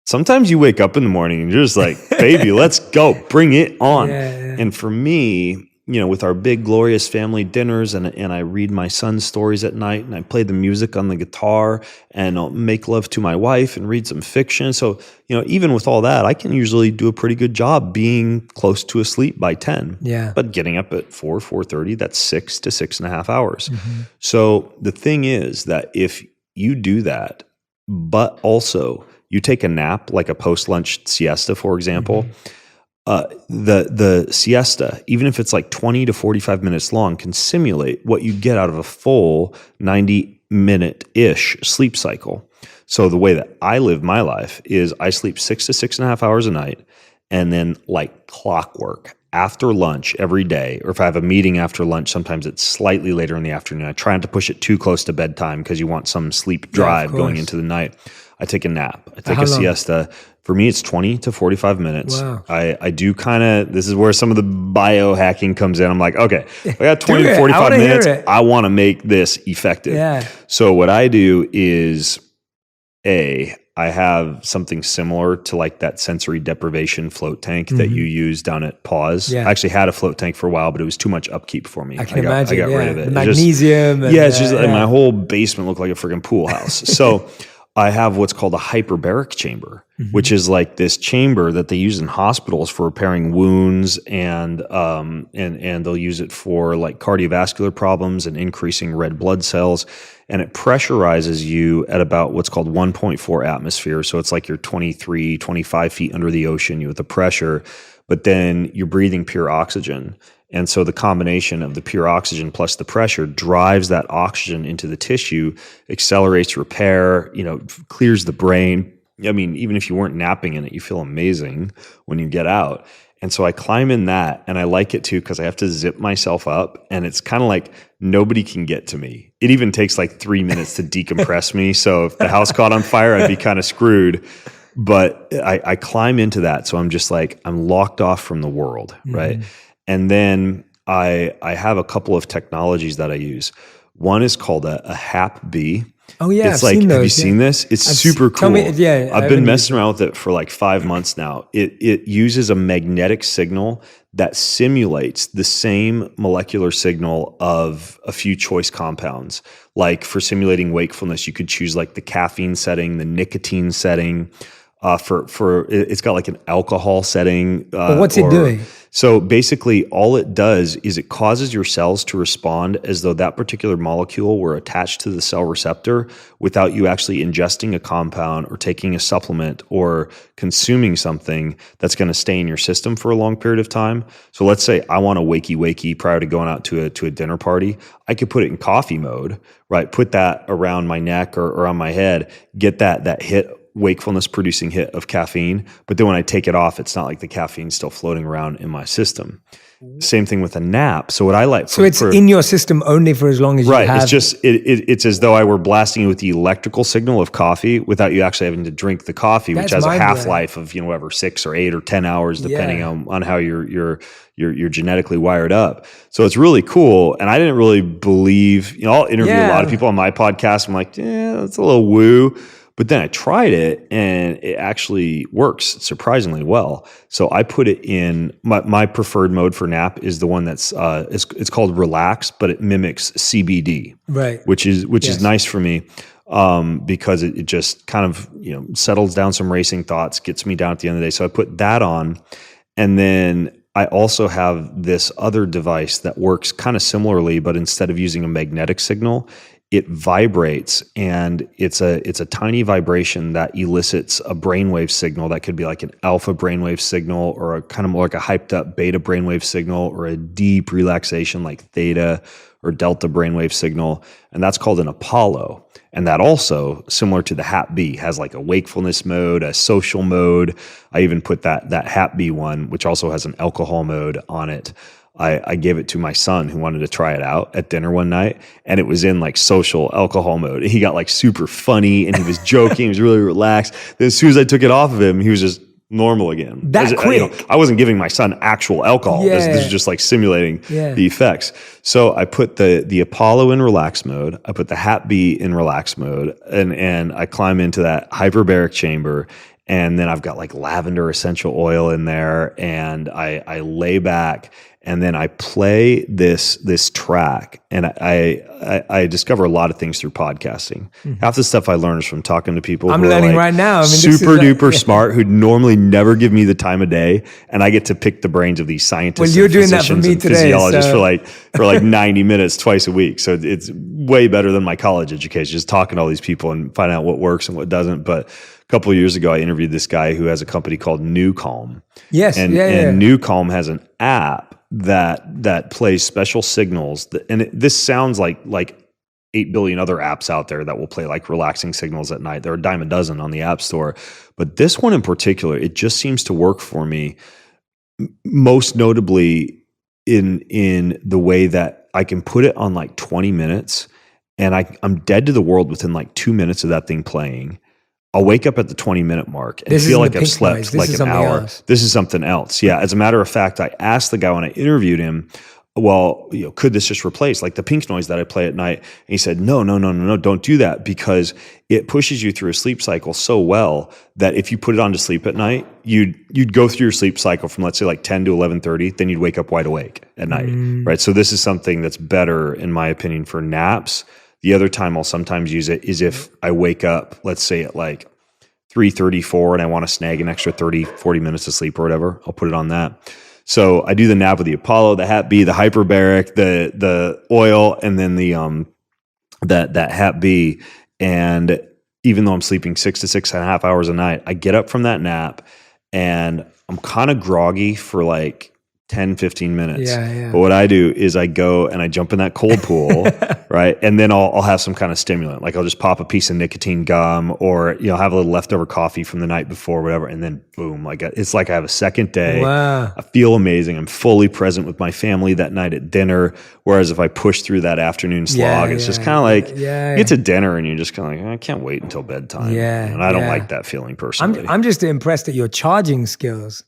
sometimes you wake up in the morning and you're just like, baby, let's go, bring it on. And for me, with our big, glorious family dinners, and I read my son's stories at night, and I play the music on the guitar, and I'll make love to my wife and read some fiction. So, even with all that, I can usually do a pretty good job being close to asleep by 10. Yeah. But getting up at 4:30, that's 6 to 6.5 hours. So the thing is that if you do that, but also you take a nap, like a post-lunch siesta, for example, the siesta, even if it's 20 to 45 minutes long, can simulate what you get out of a full 90-minute-ish sleep cycle. So the way that I live my life is I sleep 6 to 6.5 hours a night, and then like clockwork after lunch every day, or if I have a meeting after lunch, sometimes it's slightly later in the afternoon. I try not to push it too close to bedtime because you want some sleep drive going into the night. I take a nap. I take a siesta. For me, it's 20 to 45 minutes. Wow. I do this is where some of the biohacking comes in. I'm like, okay, I got 20 to 45 minutes. I want to make this effective. Yeah. So what I do is, I have something similar to that sensory deprivation float tank that you use down at Pause. Yeah. I actually had a float tank for a while, but it was too much upkeep for me. I can imagine. I got rid of it. The magnesium. It's just my whole basement looked like a freaking pool house. So I have what's called a hyperbaric chamber, which is this chamber that they use in hospitals for repairing wounds, and they'll use it for cardiovascular problems and increasing red blood cells. And it pressurizes you at about what's called 1.4 atmosphere. So it's you're 23, 25 feet under the ocean with the pressure, but then you're breathing pure oxygen. And so the combination of the pure oxygen plus the pressure drives that oxygen into the tissue, accelerates repair, clears the brain. I mean, even if you weren't napping in it, you feel amazing when you get out. And so I climb in that, and I like it too because I have to zip myself up, and it's kind of nobody can get to me. It even takes 3 minutes to decompress me. So if the house caught on fire, I'd be kind of screwed. But I climb into that. So I'm just I'm locked off from the world, right? And then I have a couple of technologies that I use. One is called a HAP-B. Oh yeah, It's I've seen those. have you seen this? It's super cool. Tell me, yeah, I've been messing around with it for like 5 months now. It uses a magnetic signal that simulates the same molecular signal of a few choice compounds. Like for simulating wakefulness, you could choose like the caffeine setting, the nicotine setting. It's got like an alcohol setting. But what's it doing? So basically all it does is it causes your cells to respond as though that particular molecule were attached to the cell receptor without you actually ingesting a compound or taking a supplement or consuming something that's going to stay in your system for a long period of time. So let's say I want a wakey prior to going out to a dinner party. I could put it in coffee mode, right? Put that around my neck or on my head, get that hit, wakefulness producing hit of caffeine. But then when I take it off, it's not like the caffeine's still floating around in my system. Same thing with a nap. So what I like, so it's in your system only for as long as you have. Right. It's just, it's as though I were blasting you with the electrical signal of coffee without you actually having to drink the coffee, which has a half-life of, whatever, 6 or 8 or 10 hours, depending on how you're genetically wired up. So it's really cool. And I didn't really believe, I'll interview a lot of people on my podcast. I'm like, that's a little woo. But then I tried it and it actually works surprisingly well. So I put it in my preferred mode for nap is the one that's it's called relax, but it mimics CBD, right? Which is nice for me because it just kind of settles down some racing thoughts, gets me down at the end of the day. So I put that on, and then I also have this other device that works kind of similarly, but instead of using a magnetic signal, it vibrates, and it's a tiny vibration that elicits a brainwave signal that could be like an alpha brainwave signal or a kind of more like a hyped up beta brainwave signal or a deep relaxation like theta or delta brainwave signal. And that's called an Apollo. And that also, similar to the HAP-B, has like a wakefulness mode, a social mode. I even put that HAP-B one, which also has an alcohol mode on it. I gave it to my son who wanted to try it out at dinner one night, and it was in like social alcohol mode. He got like super funny and he was joking. He was really relaxed. Then as soon as I took it off of him, he was just normal again. That quick. I wasn't giving my son actual alcohol. Yeah. This is just like simulating the effects. So I put the Apollo in relax mode. I put the HAP-B in relax mode, and I climb into that hyperbaric chamber. And then I've got like lavender essential oil in there, and I lay back, and then I play this track, and I discover a lot of things through podcasting. Mm-hmm. Half the stuff I learn is from talking to people I'm who learning are like right now. super duper smart, who'd normally never give me the time of day, and I get to pick the brains of these scientists. Well, you're and doing that for me and today, physiologists for like 90 minutes twice a week. So it's way better than my college education, just talking to all these people and finding out what works and what doesn't. But a couple of years ago, I interviewed this guy who has a company called New Calm. Yes, and New Calm has an app that plays special signals. This sounds like 8 billion other apps out there that will play like relaxing signals at night. There are a dime a dozen on the App Store, but this one in particular, it just seems to work for me. Most notably in the way that I can put it on like 20 minutes, and I'm dead to the world within like 2 minutes of that thing playing. I'll wake up at the 20-minute mark and feel like I've slept like an hour. This is something else. Yeah. As a matter of fact, I asked the guy when I interviewed him, well, could this just replace like the pink noise that I play at night? And he said, no, don't do that, because it pushes you through a sleep cycle so well that if you put it on to sleep at night, you'd go through your sleep cycle from, let's say, like 10 to 11:30, then you'd wake up wide awake at night, right? So this is something that's better, in my opinion, for naps. The other time I'll sometimes use it is if I wake up, let's say at like 3:34 and I want to snag an extra 30, 40 minutes of sleep or whatever, I'll put it on that. So I do the nap with the Apollo, the HAP-B, the hyperbaric, the oil, and then the that HAP-B. And even though I'm sleeping 6 to 6.5 hours a night, I get up from that nap and I'm kind of groggy for like 10, 15 minutes. Yeah. But what I do is I go and I jump in that cold pool, right? And then I'll have some kind of stimulant. Like I'll just pop a piece of nicotine gum, or have a little leftover coffee from the night before, whatever. And then boom, it's like I have a second day. Wow. I feel amazing. I'm fully present with my family that night at dinner. Whereas if I push through that afternoon slog, it's just kind of like you get to dinner and you're just kind of like, I can't wait until bedtime. Yeah. And I don't like that feeling personally. I'm just impressed at your charging skills.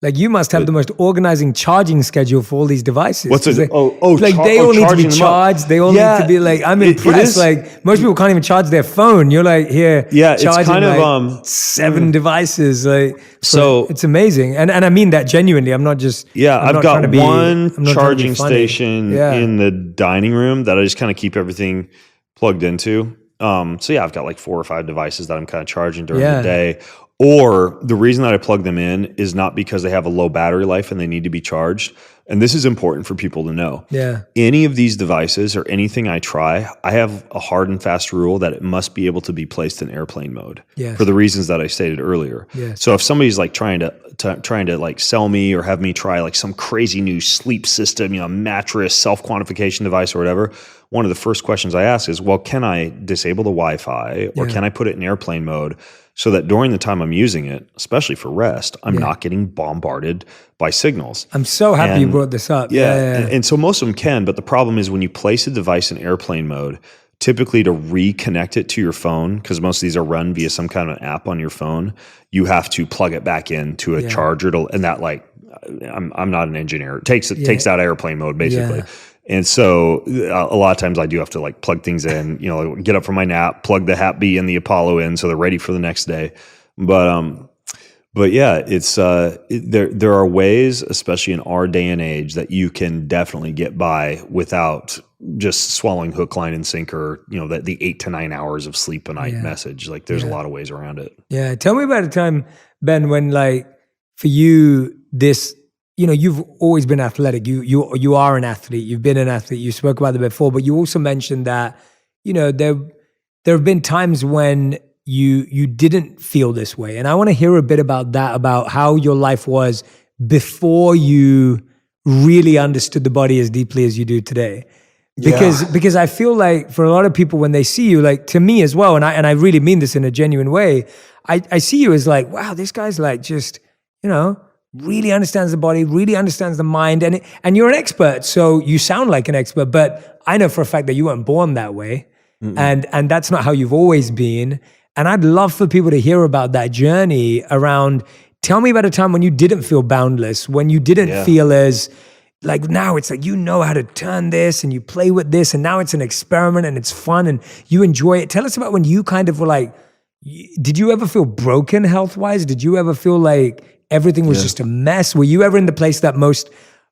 Like you must have the most organizing charging schedule for all these devices. What's it? They all need to be charged. They all need to be like, I'm impressed. Like most people can't even charge their phone. You're like here, it's charging kind of 7 devices. Like so, it's amazing, and I mean that genuinely. I'm not just I've got one charging station in the dining room that I just kind of keep everything plugged into. So I've got like 4 or 5 devices that I'm kind of charging during the day. Or the reason that I plug them in is not because they have a low battery life and they need to be charged. And this is important for people to know. Yeah. Any of these devices or anything I try, I have a hard and fast rule that it must be able to be placed in airplane mode for the reasons that I stated earlier. Yes. So if somebody's like trying to like sell me or have me try like some crazy new sleep system, mattress, self-quantification device or whatever, one of the first questions I ask is, well, can I disable the Wi-Fi or can I put it in airplane mode so that during the time I'm using it, especially for rest, I'm not getting bombarded by signals? I'm so happy you brought this up. And so most of them can, but the problem is when you place a device in airplane mode, typically to reconnect it to your phone, because most of these are run via some kind of an app on your phone, you have to plug it back into a charger and that like, I'm not an engineer. It takes out airplane mode basically. Yeah. And so a lot of times I do have to like plug things in, get up from my nap, plug the Hap B and the Apollo in so they're ready for the next day. But yeah, it's there are ways, especially in our day and age, that you can definitely get by without just swallowing hook, line, and sinker. The 8 to 9 hours of sleep a night message. Like there's a lot of ways around it. Yeah, tell me about a time, Ben, when like for you this. You've always been athletic. You are an athlete. You've been an athlete. You spoke about it before, but you also mentioned that there have been times when you didn't feel this way, and I want to hear a bit about that, about how your life was before you really understood the body as deeply as you do today. Because I feel like for a lot of people when they see you, like to me as well, and I really mean this in a genuine way, I see you as like, wow, this guy's like just really understands the body, really understands the mind, and you're an expert, so you sound like an expert, but I know for a fact that you weren't born that way, and that's not how you've always been, and I'd love for people to hear about that journey around, tell me about a time when you didn't feel boundless, when you didn't feel as, like now it's like how to turn this, and you play with this, and now it's an experiment, and it's fun, and you enjoy it. Tell us about when you kind of were like, did you ever feel broken health-wise? Did you ever feel like everything was just a mess? Were you ever in the place that most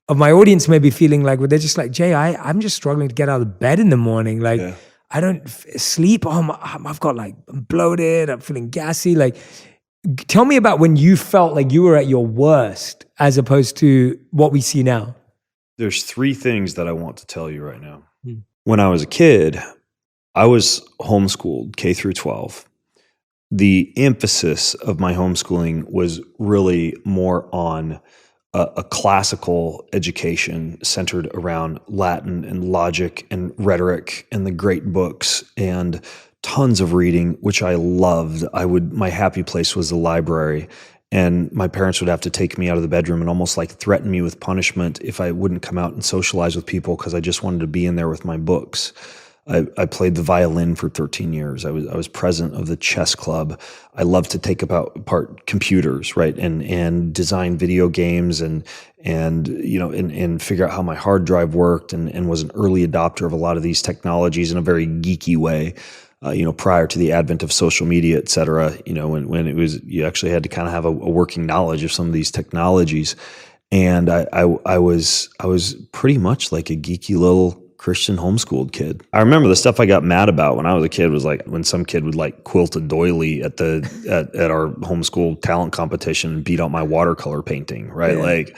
of my audience may be feeling like, where they're just like, Jay, I'm just struggling to get out of bed in the morning. Like, I don't sleep. I've got like, I'm bloated. I'm feeling gassy. Like, tell me about when you felt like you were at your worst as opposed to what we see now. There's 3 things that I want to tell you right now. When I was a kid, I was homeschooled K through 12. The emphasis of my homeschooling was really more on a classical education centered around Latin and logic and rhetoric and the great books and tons of reading, which I loved. My happy place was the library, and my parents would have to take me out of the bedroom and almost like threaten me with punishment if I wouldn't come out and socialize with people because I just wanted to be in there with my books. I played the violin for 13 years. I was president of the chess club. I loved to take apart computers, right, and design video games and figure out how my hard drive worked, and was an early adopter of a lot of these technologies in a very geeky way. Prior to the advent of social media, et cetera, when it was, you actually had to kind of have a working knowledge of some of these technologies. And I was pretty much like a geeky little Christian homeschooled kid. I remember the stuff I got mad about when I was a kid was like when some kid would like quilt a doily at our homeschool talent competition and beat out my watercolor painting, right? Yeah. Like,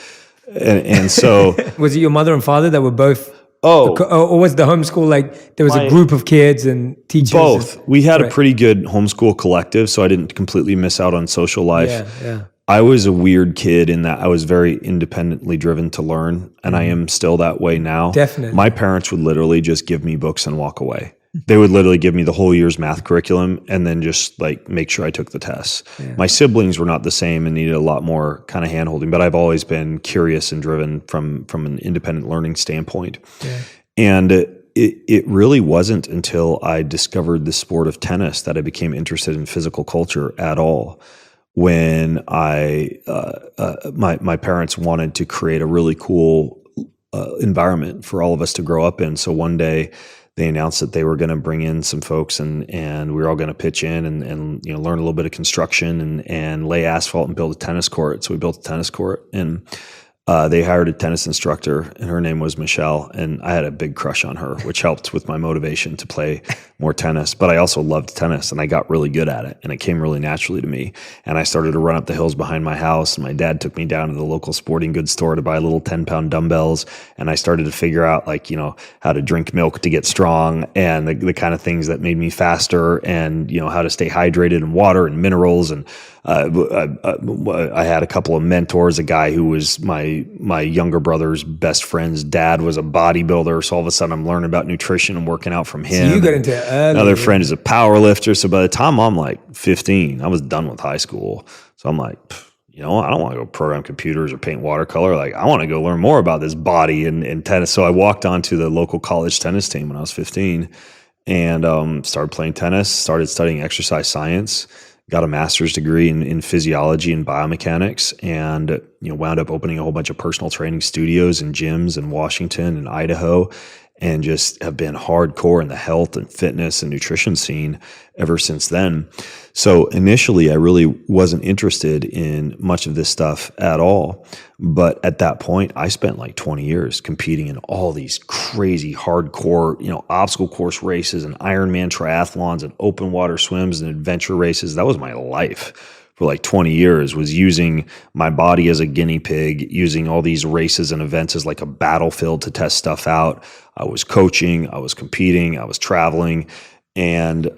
and so was it your mother and father that were both? Or was the homeschool like there was a group of kids and teachers? Both. We had a pretty good homeschool collective, so I didn't completely miss out on social life. Yeah. I was a weird kid in that I was very independently driven to learn, and I am still that way now. Definitely. My parents would literally just give me books and walk away. They would literally give me the whole year's math curriculum and then just like make sure I took the tests. Yeah. My siblings were not the same and needed a lot more kind of hand-holding, but I've always been curious and driven from an independent learning standpoint. Yeah. And it really wasn't until I discovered the sport of tennis that I became interested in physical culture at all. when my parents wanted to create a really cool environment for all of us to grow up in. So one day they announced that they were going to bring in some folks, and we were all going to pitch in and learn a little bit of construction and lay asphalt and build a tennis court. So we built a tennis court, and they hired a tennis instructor, and her name was Michelle, and I had a big crush on her, which helped with my motivation to play more tennis. But I also loved tennis, and I got really good at it, and it came really naturally to me. And I started to run up the hills behind my house, and my dad took me down to the local sporting goods store to buy little 10-pound dumbbells, and I started to figure out how to drink milk to get strong, and the kind of things that made me faster, and how to stay hydrated, and water and minerals. And I had a couple of mentors. A guy who was my younger brother's best friend's dad was a bodybuilder, so all of a sudden I'm learning about nutrition and working out from him. So you got into it early. Another friend is a power lifter. So by the time I'm like 15, I was done with high school. So I'm like, I don't want to go program computers or paint watercolor. Like, I want to go learn more about this body and tennis. So I walked onto the local college tennis team when I was 15 and started playing tennis, started studying exercise science, got a master's degree in physiology and biomechanics, and wound up opening a whole bunch of personal training studios and gyms in Washington and Idaho, and just have been hardcore in the health and fitness and nutrition scene ever since then. So initially, I really wasn't interested in much of this stuff at all. But at that point, I spent like 20 years competing in all these crazy hardcore, obstacle course races and Ironman triathlons and open water swims and adventure races. That was my life for like 20 years, was using my body as a guinea pig, using all these races and events as like a battlefield to test stuff out. I was coaching, I was competing, I was traveling, and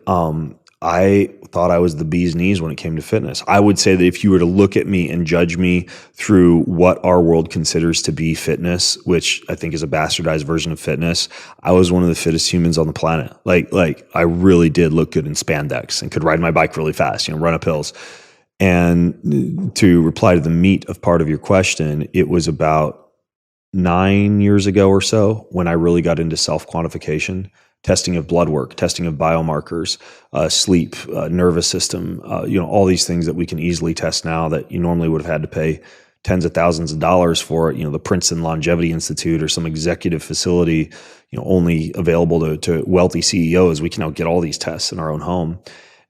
I thought I was the bee's knees when it came to fitness. I would say that if you were to look at me and judge me through what our world considers to be fitness, which I think is a bastardized version of fitness, I was one of the fittest humans on the planet. Like I really did look good in spandex and could ride my bike really fast, run up hills. And to reply to the meat of part of your question, it was about 9 years ago or so when I really got into self-quantification, testing of blood work, testing of biomarkers, sleep, nervous system, all these things that we can easily test now that you normally would have had to pay tens of thousands of dollars for, the Princeton Longevity Institute or some executive facility, only available to wealthy CEOs. We can now get all these tests in our own home.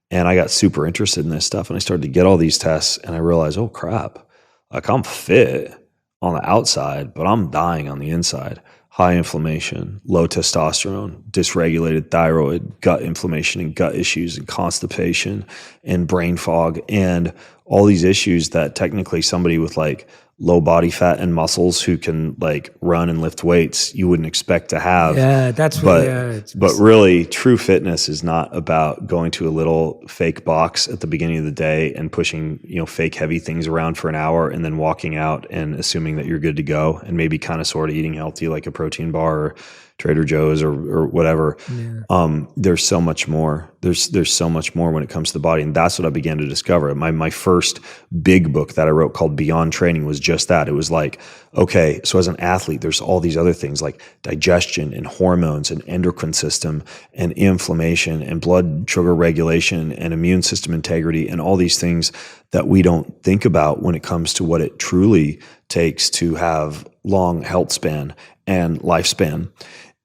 And I got super interested in this stuff, and I started to get all these tests, and I realized, oh crap, like I'm fit on the outside, but I'm dying on the inside. High inflammation, low testosterone, dysregulated thyroid, gut inflammation and gut issues and constipation and brain fog and all these issues that technically somebody with like low body fat and muscles who can like run and lift weights, you wouldn't expect to have. Yeah, that's what. But really, true fitness is not about going to a little fake box at the beginning of the day and pushing fake heavy things around for an hour and then walking out and assuming that you're good to go and maybe kind of sort of eating healthy like a protein bar or Trader Joe's or whatever. Yeah. There's so much more. There's so much more when it comes to the body. And that's what I began to discover. My first big book that I wrote called Beyond Training was just that. It was like, okay, so as an athlete, there's all these other things like digestion and hormones and endocrine system and inflammation and blood sugar regulation and immune system integrity and all these things that we don't think about when it comes to what it truly takes to have long health span and lifespan.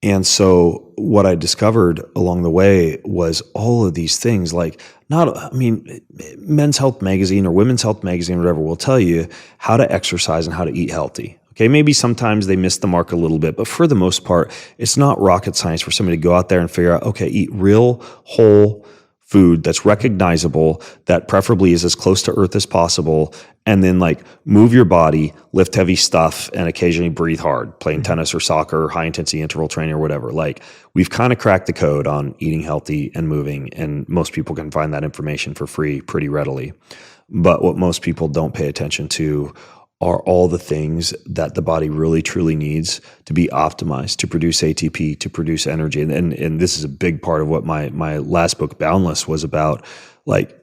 And so what I discovered along the way was all of these things Men's Health Magazine or Women's Health Magazine or whatever will tell you how to exercise and how to eat healthy. Okay, maybe sometimes they miss the mark a little bit, but for the most part, it's not rocket science for somebody to go out there and figure out, okay, eat real, whole food that's recognizable, that preferably is as close to earth as possible, and then like move your body, lift heavy stuff, and occasionally breathe hard, playing tennis or soccer, high intensity interval training or whatever. Like we've kind of cracked the code on eating healthy and moving, and most people can find that information for free pretty readily. But what most people don't pay attention to are all the things that the body really truly needs to be optimized, to produce ATP, to produce energy. And this is a big part of what my last book, Boundless, was about, like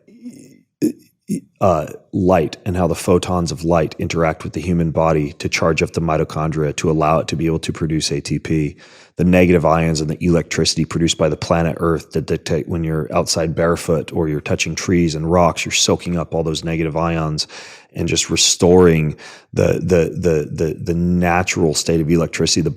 light and how the photons of light interact with the human body to charge up the mitochondria to allow it to be able to produce ATP. The negative ions and the electricity produced by the planet Earth that dictate when you're outside barefoot or you're touching trees and rocks, you're soaking up all those negative ions and just restoring the natural state of electricity the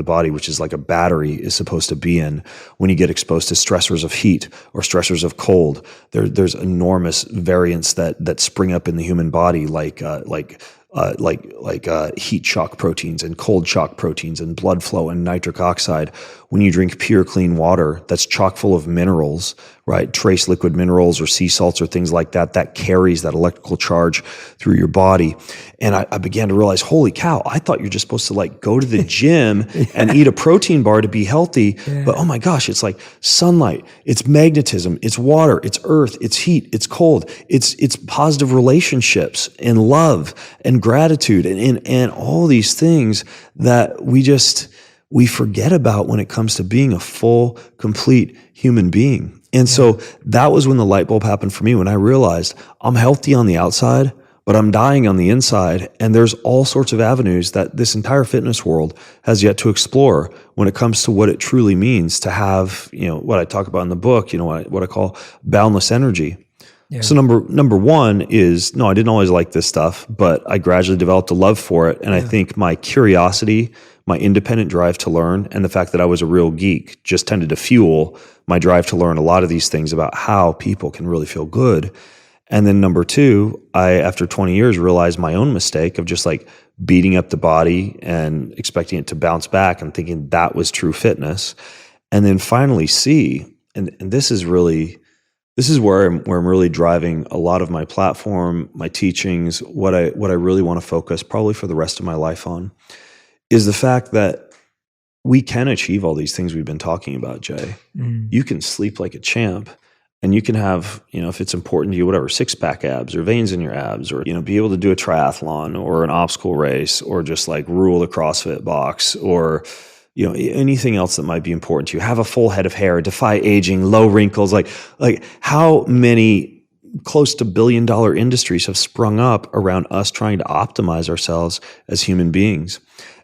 body, which is like a battery, is supposed to be in when you get exposed to stressors of heat or stressors of cold. There's enormous variants that spring up in the human body, like heat shock proteins and cold shock proteins and blood flow and nitric oxide. When you drink pure, clean water that's chock full of minerals, right? Trace liquid minerals or sea salts or things like that, that carries that electrical charge through your body. And I began to realize, holy cow, I thought you're just supposed to like go to the gym and eat a protein bar to be healthy. Yeah. But oh my gosh, it's like sunlight, it's magnetism, it's water, it's earth, it's heat, it's cold, it's positive relationships and love and gratitude and all these things that we forget about when it comes to being a full, complete human being. And so that was when the light bulb happened for me, when I realized I'm healthy on the outside, but I'm dying on the inside. And there's all sorts of avenues that this entire fitness world has yet to explore when it comes to what it truly means to have, what I talk about in the book, what I call boundless energy. Yeah. So number one is, no, I didn't always like this stuff, but I gradually developed a love for it. And I think my curiosity, my independent drive to learn, and the fact that I was a real geek just tended to fuel my drive to learn a lot of these things about how people can really feel good. And then number two, I, after 20 years, realized my own mistake of just like beating up the body and expecting it to bounce back and thinking that was true fitness. And then finally and this is where I'm really driving a lot of my platform, my teachings, what I really want to focus probably for the rest of my life on, is the fact that we can achieve all these things we've been talking about, Jay. Mm. You can sleep like a champ, and you can have, if it's important to you, whatever, 6-pack abs or veins in your abs, or, be able to do a triathlon or an obstacle race, or just like rule the CrossFit box, or, anything else that might be important to you. Have a full head of hair, defy aging, low wrinkles. Like how many close to $1 billion industries have sprung up around us trying to optimize ourselves as human beings.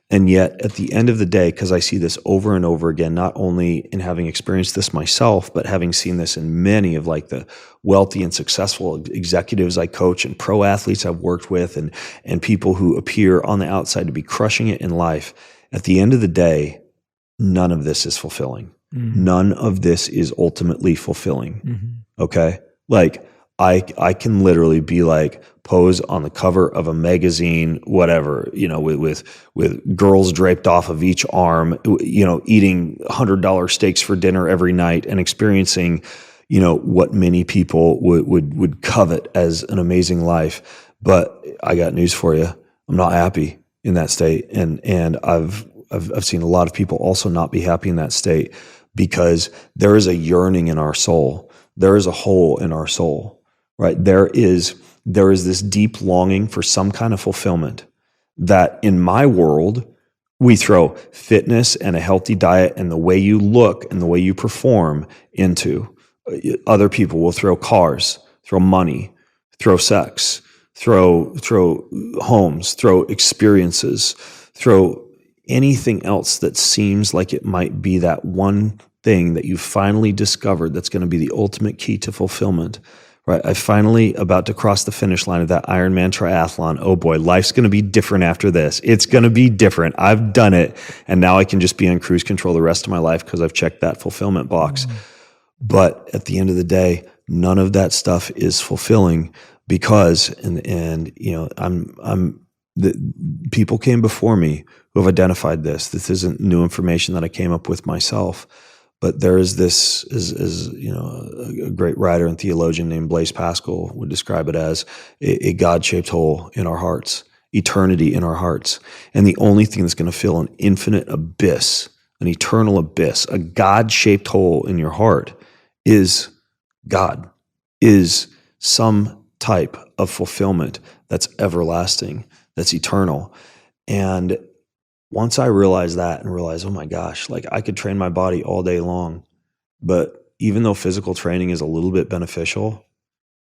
And yet at the end of the day, because I see this over and over again, not only in having experienced this myself, but having seen this in many of like the wealthy and successful executives I coach and pro athletes I've worked with, and people who appear on the outside to be crushing it in life. At the end of the day, none of this is fulfilling. Mm-hmm. None of this is ultimately fulfilling. Mm-hmm. Okay? Like I can literally be like pose on the cover of a magazine, whatever, with girls draped off of each arm, eating $100 steaks for dinner every night and experiencing, what many people would covet as an amazing life. But I got news for you. I'm not happy in that state. And I've seen a lot of people also not be happy in that state, because there is a yearning in our soul. There is a hole in our soul. Right? There is this deep longing for some kind of fulfillment that in my world, we throw fitness and a healthy diet and the way you look and the way you perform into. Other people will throw cars, throw money, throw sex, throw homes, throw experiences, throw anything else that seems like it might be that one thing that you finally discovered that's going to be the ultimate key to fulfillment. Right, I finally about to cross the finish line of that Ironman triathlon. Oh boy, life's going to be different after this. It's going to be different. I've done it, and now I can just be on cruise control the rest of my life because I've checked that fulfillment box. Mm. But at the end of the day, none of that stuff is fulfilling because, people came before me who have identified this. This isn't new information that I came up with myself. But there is this, a great writer and theologian named Blaise Pascal would describe it as a God-shaped hole in our hearts, eternity in our hearts. And the only thing that's going to fill an infinite abyss, an eternal abyss, a God-shaped hole in your heart is God, is some type of fulfillment that's everlasting, that's eternal. And once I realized that and realized, oh my gosh, like I could train my body all day long, but even though physical training is a little bit beneficial,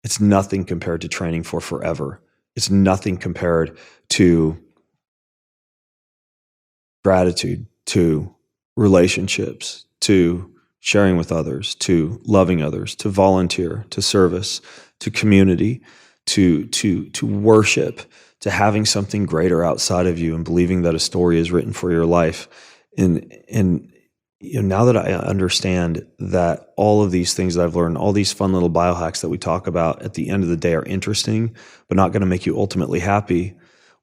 It's nothing compared to training for forever. It's nothing compared to gratitude, to relationships, to sharing with others, to loving others, to volunteer, to service, to community, to worship, to having something greater outside of you and believing that a story is written for your life. And now that I understand that all of these things that I've learned, all these fun little biohacks that we talk about at the end of the day are interesting, but not going to make you ultimately happy.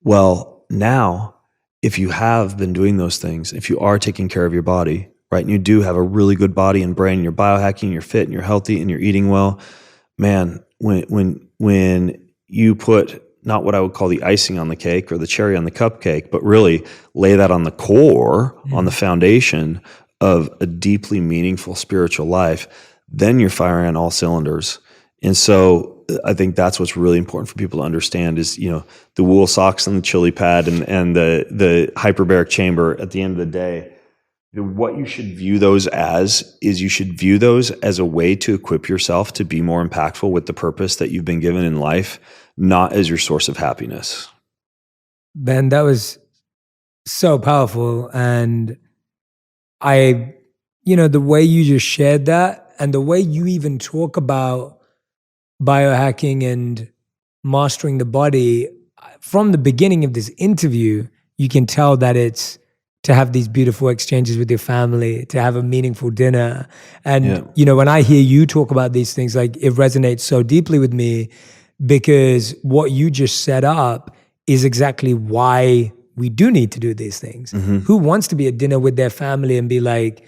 Well, now, if you have been doing those things, if you are taking care of your body, right, and you do have a really good body and brain, you're biohacking, you're fit, and you're healthy, and you're eating well, man, when you put not what I would call the icing on the cake or the cherry on the cupcake, but really lay that on the core, on the foundation of a deeply meaningful spiritual life, then you're firing on all cylinders. And so I think that's what's really important for people to understand is, the wool socks and the chili pad and the hyperbaric chamber at the end of the day. What you should view those as is you should view those as a way to equip yourself to be more impactful with the purpose that you've been given in life, not as your source of happiness. Ben, that was so powerful. And the way you just shared that and the way you even talk about biohacking and mastering the body, from the beginning of this interview, you can tell that it's to have these beautiful exchanges with your family, to have a meaningful dinner. And, when I hear you talk about these things, like it resonates so deeply with me because what you just set up is exactly why we do need to do these things. Mm-hmm. Who wants to be at dinner with their family and be like,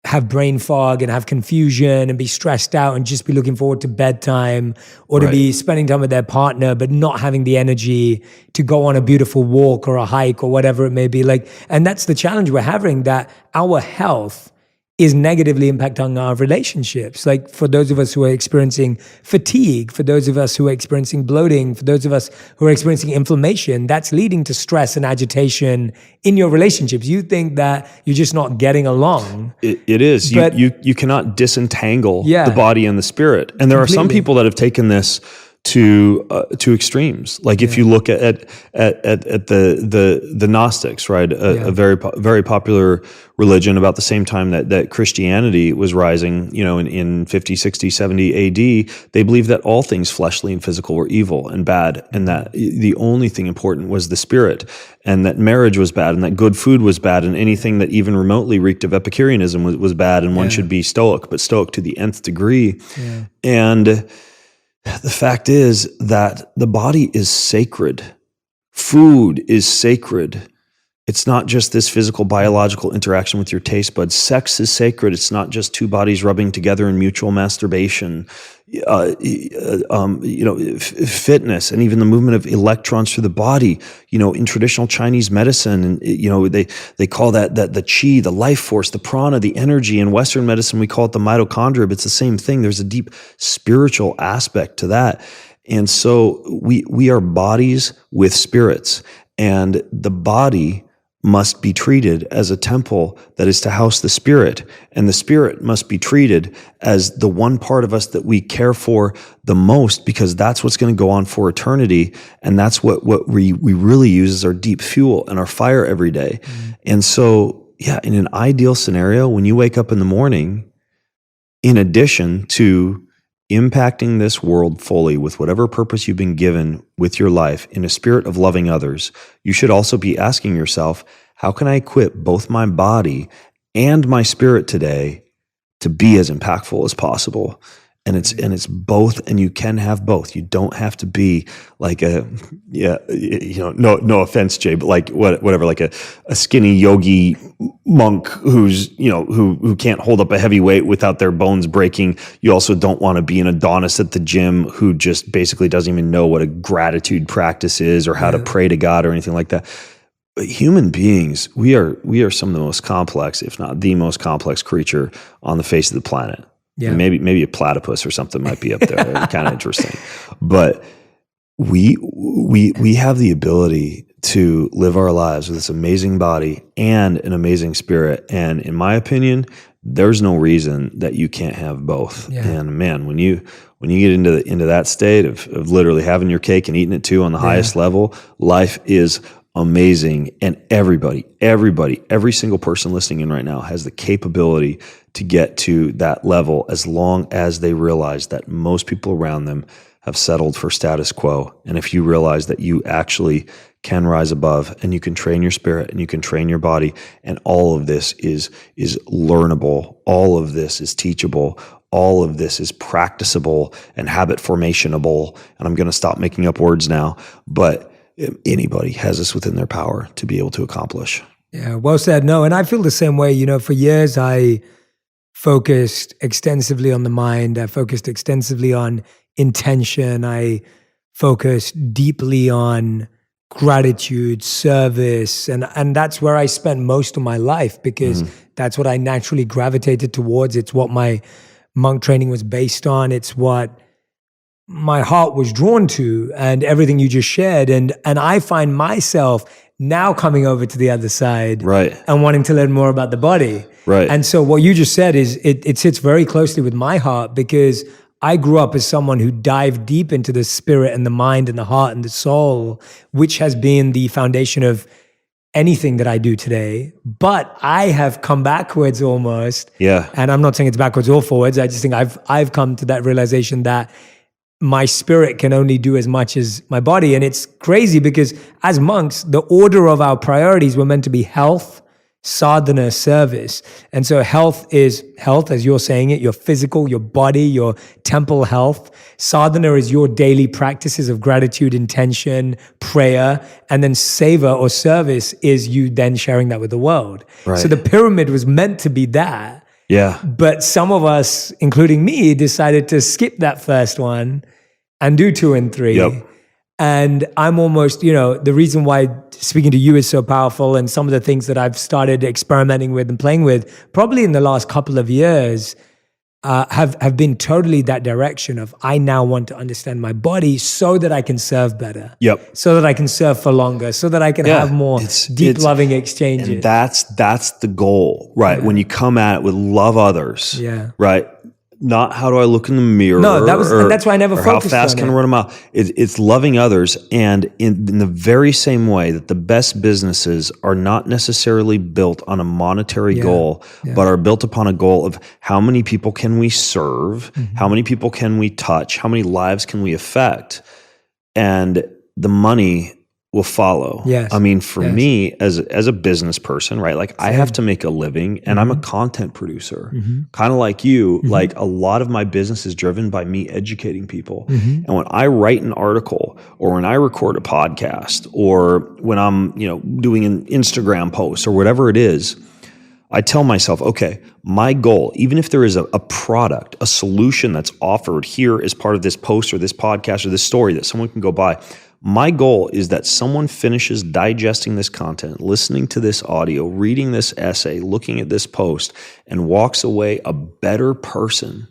have brain fog and have confusion and be stressed out and just be looking forward to bedtime, or to be spending time with their partner but not having the energy to go on a beautiful walk or a hike or whatever it may be. And that's the challenge we're having, that our health is negatively impacting our relationships. Like for those of us who are experiencing fatigue, for those of us who are experiencing bloating, for those of us who are experiencing inflammation, that's leading to stress and agitation in your relationships. You think that you're just not getting along. It is. But you cannot disentangle the body and the spirit. And there are some people that have taken this to extremes. Like if you look at the Gnostics, right? A very popular religion about the same time that Christianity was rising, in 50, 60, 70 AD, they believed that all things fleshly and physical were evil and bad, and that the only thing important was the spirit, and that marriage was bad, and that good food was bad, and anything that even remotely reeked of Epicureanism was bad, and one should be stoic, but stoic to the nth degree. Yeah. And the fact is that the body is sacred. Food is sacred. It's not just this physical, biological interaction with your taste buds. Sex is sacred. It's not just two bodies rubbing together in mutual masturbation. Fitness and even the movement of electrons through the body. In traditional Chinese medicine, and they call that the qi, the life force, the prana, the energy. In Western medicine, we call it the mitochondria. But it's the same thing. There's a deep spiritual aspect to that, and so we are bodies with spirits, and the body must be treated as a temple that is to house the spirit, and the spirit must be treated as the one part of us that we care for the most, because that's what's going to go on for eternity, and that's what we really use as our deep fuel and our fire every day. Mm-hmm. And so, in an ideal scenario, when you wake up in the morning, in addition to impacting this world fully with whatever purpose you've been given with your life in a spirit of loving others, you should also be asking yourself, how can I equip both my body and my spirit today to be as impactful as possible? And it's both, and you can have both. You don't have to be like no offense, Jay, but like whatever, like a skinny yogi monk who's, who can't hold up a heavy weight without their bones breaking. You also don't want to be an Adonis at the gym who just basically doesn't even know what a gratitude practice is or how to pray to God or anything like that. But human beings, we are some of the most complex, if not the most complex creature on the face of the planet. Yeah. Maybe a platypus or something might be up there. Kind of interesting. But we have the ability to live our lives with this amazing body and an amazing spirit. And in my opinion, there's no reason that you can't have both. Yeah. And man, when you when you get into that state of literally having your cake and eating it too on the highest level, life is amazing. And every single person listening in right now has the capability to get to that level as long as they realize that most people around them have settled for status quo. And if you realize that you actually can rise above, and you can train your spirit and you can train your body, and all of this is learnable, all of this is teachable, all of this is practicable and habit formationable. And I'm going to stop making up words now, but anybody has this within their power to be able to accomplish. Yeah, well said. No, and I feel the same way. You know, for years I focused extensively on the mind. I focused extensively on intention. I focused deeply on gratitude, service, and that's where I spent most of my life, because that's what I naturally gravitated towards. It's what my monk training was based on. It's what my heart was drawn to, and everything you just shared. And I find myself now coming over to the other side, right, and wanting to learn more about the body. Right. And so what you just said is it sits very closely with my heart, because I grew up as someone who dived deep into the spirit and the mind and the heart and the soul, which has been the foundation of anything that I do today. But I have come backwards almost. Yeah. And I'm not saying it's backwards or forwards. I just think I've come to that realization that my spirit can only do as much as my body. And it's crazy because as monks, the order of our priorities were meant to be health, sadhana, service. And so health is health, as you're saying it, your physical, your body, your temple health. Sadhana is your daily practices of gratitude, intention, prayer. And then seva or service is you then sharing that with the world. Right. So the pyramid was meant to be that. Yeah. But some of us, including me, decided to skip that first one and do 2 and 3. Yep. And I'm almost, the reason why speaking to you is so powerful, and some of the things that I've started experimenting with and playing with probably in the last couple of years have been totally that direction of, I now want to understand my body so that I can serve better. Yep. So that I can serve for longer, so that I can have more deep loving exchanges. And that's the goal, right? Yeah. When you come at it with love others, right? Not how do I look in the mirror? No, that's why I never focused on how fast can I run a mile? It's loving others, and in the very same way that the best businesses are not necessarily built on a monetary goal, but are built upon a goal of how many people can we serve, how many people can we touch, how many lives can we affect, and the money will follow. Yes. I mean, for me as a business person, right? Like I have to make a living, and I'm a content producer, kind of like you. Like a lot of my business is driven by me educating people. And when I write an article, or when I record a podcast, or when I'm, doing an Instagram post or whatever it is, I tell myself, okay, my goal, even if there is a product, a solution that's offered here as part of this post or this podcast or this story that someone can go buy, my goal is that someone finishes digesting this content, listening to this audio, reading this essay, looking at this post, and walks away a better person,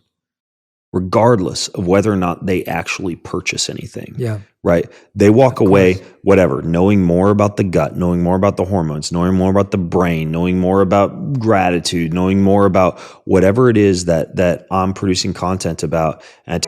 regardless of whether or not they actually purchase anything. Yeah. Right? They walk away, whatever, knowing more about the gut, knowing more about the hormones, knowing more about the brain, knowing more about gratitude, knowing more about whatever it is that I'm producing content about. And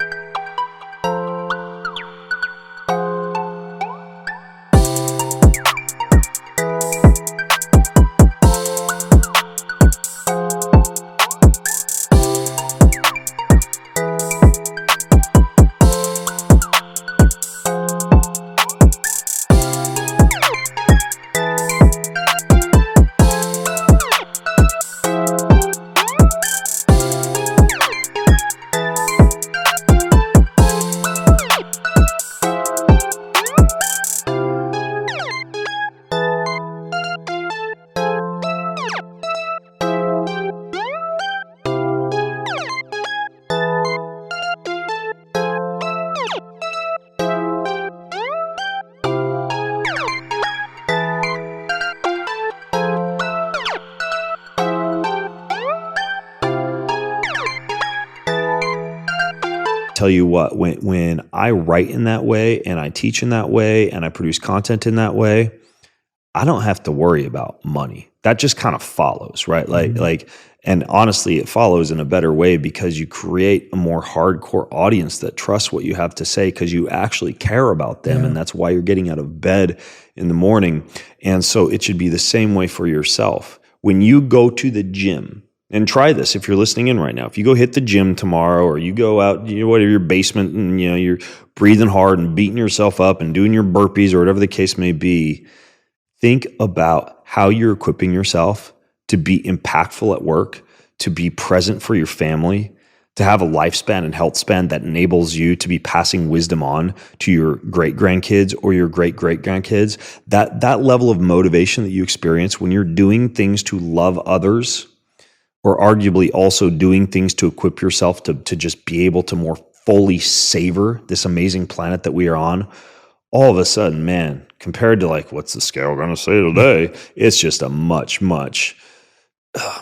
tell you what, when I write in that way, and I teach in that way, and I produce content in that way, I don't have to worry about money. That just kind of follows, right? And honestly, it follows in a better way because you create a more hardcore audience that trusts what you have to say because you actually care about them. And that's why you're getting out of bed in the morning. And so it should be the same way for yourself. When you go to the gym, and try this if you're listening in right now. If you go hit the gym tomorrow or you go out, whatever, your basement and, you're breathing hard and beating yourself up and doing your burpees or whatever the case may be, think about how you're equipping yourself to be impactful at work, to be present for your family, to have a lifespan and health span that enables you to be passing wisdom on to your great-grandkids or your great-great-grandkids. That level of motivation that you experience when you're doing things to love others, or arguably also doing things to equip yourself to just be able to more fully savor this amazing planet that we are on, all of a sudden, man, compared to what's the scale going to say today, it's just a much, much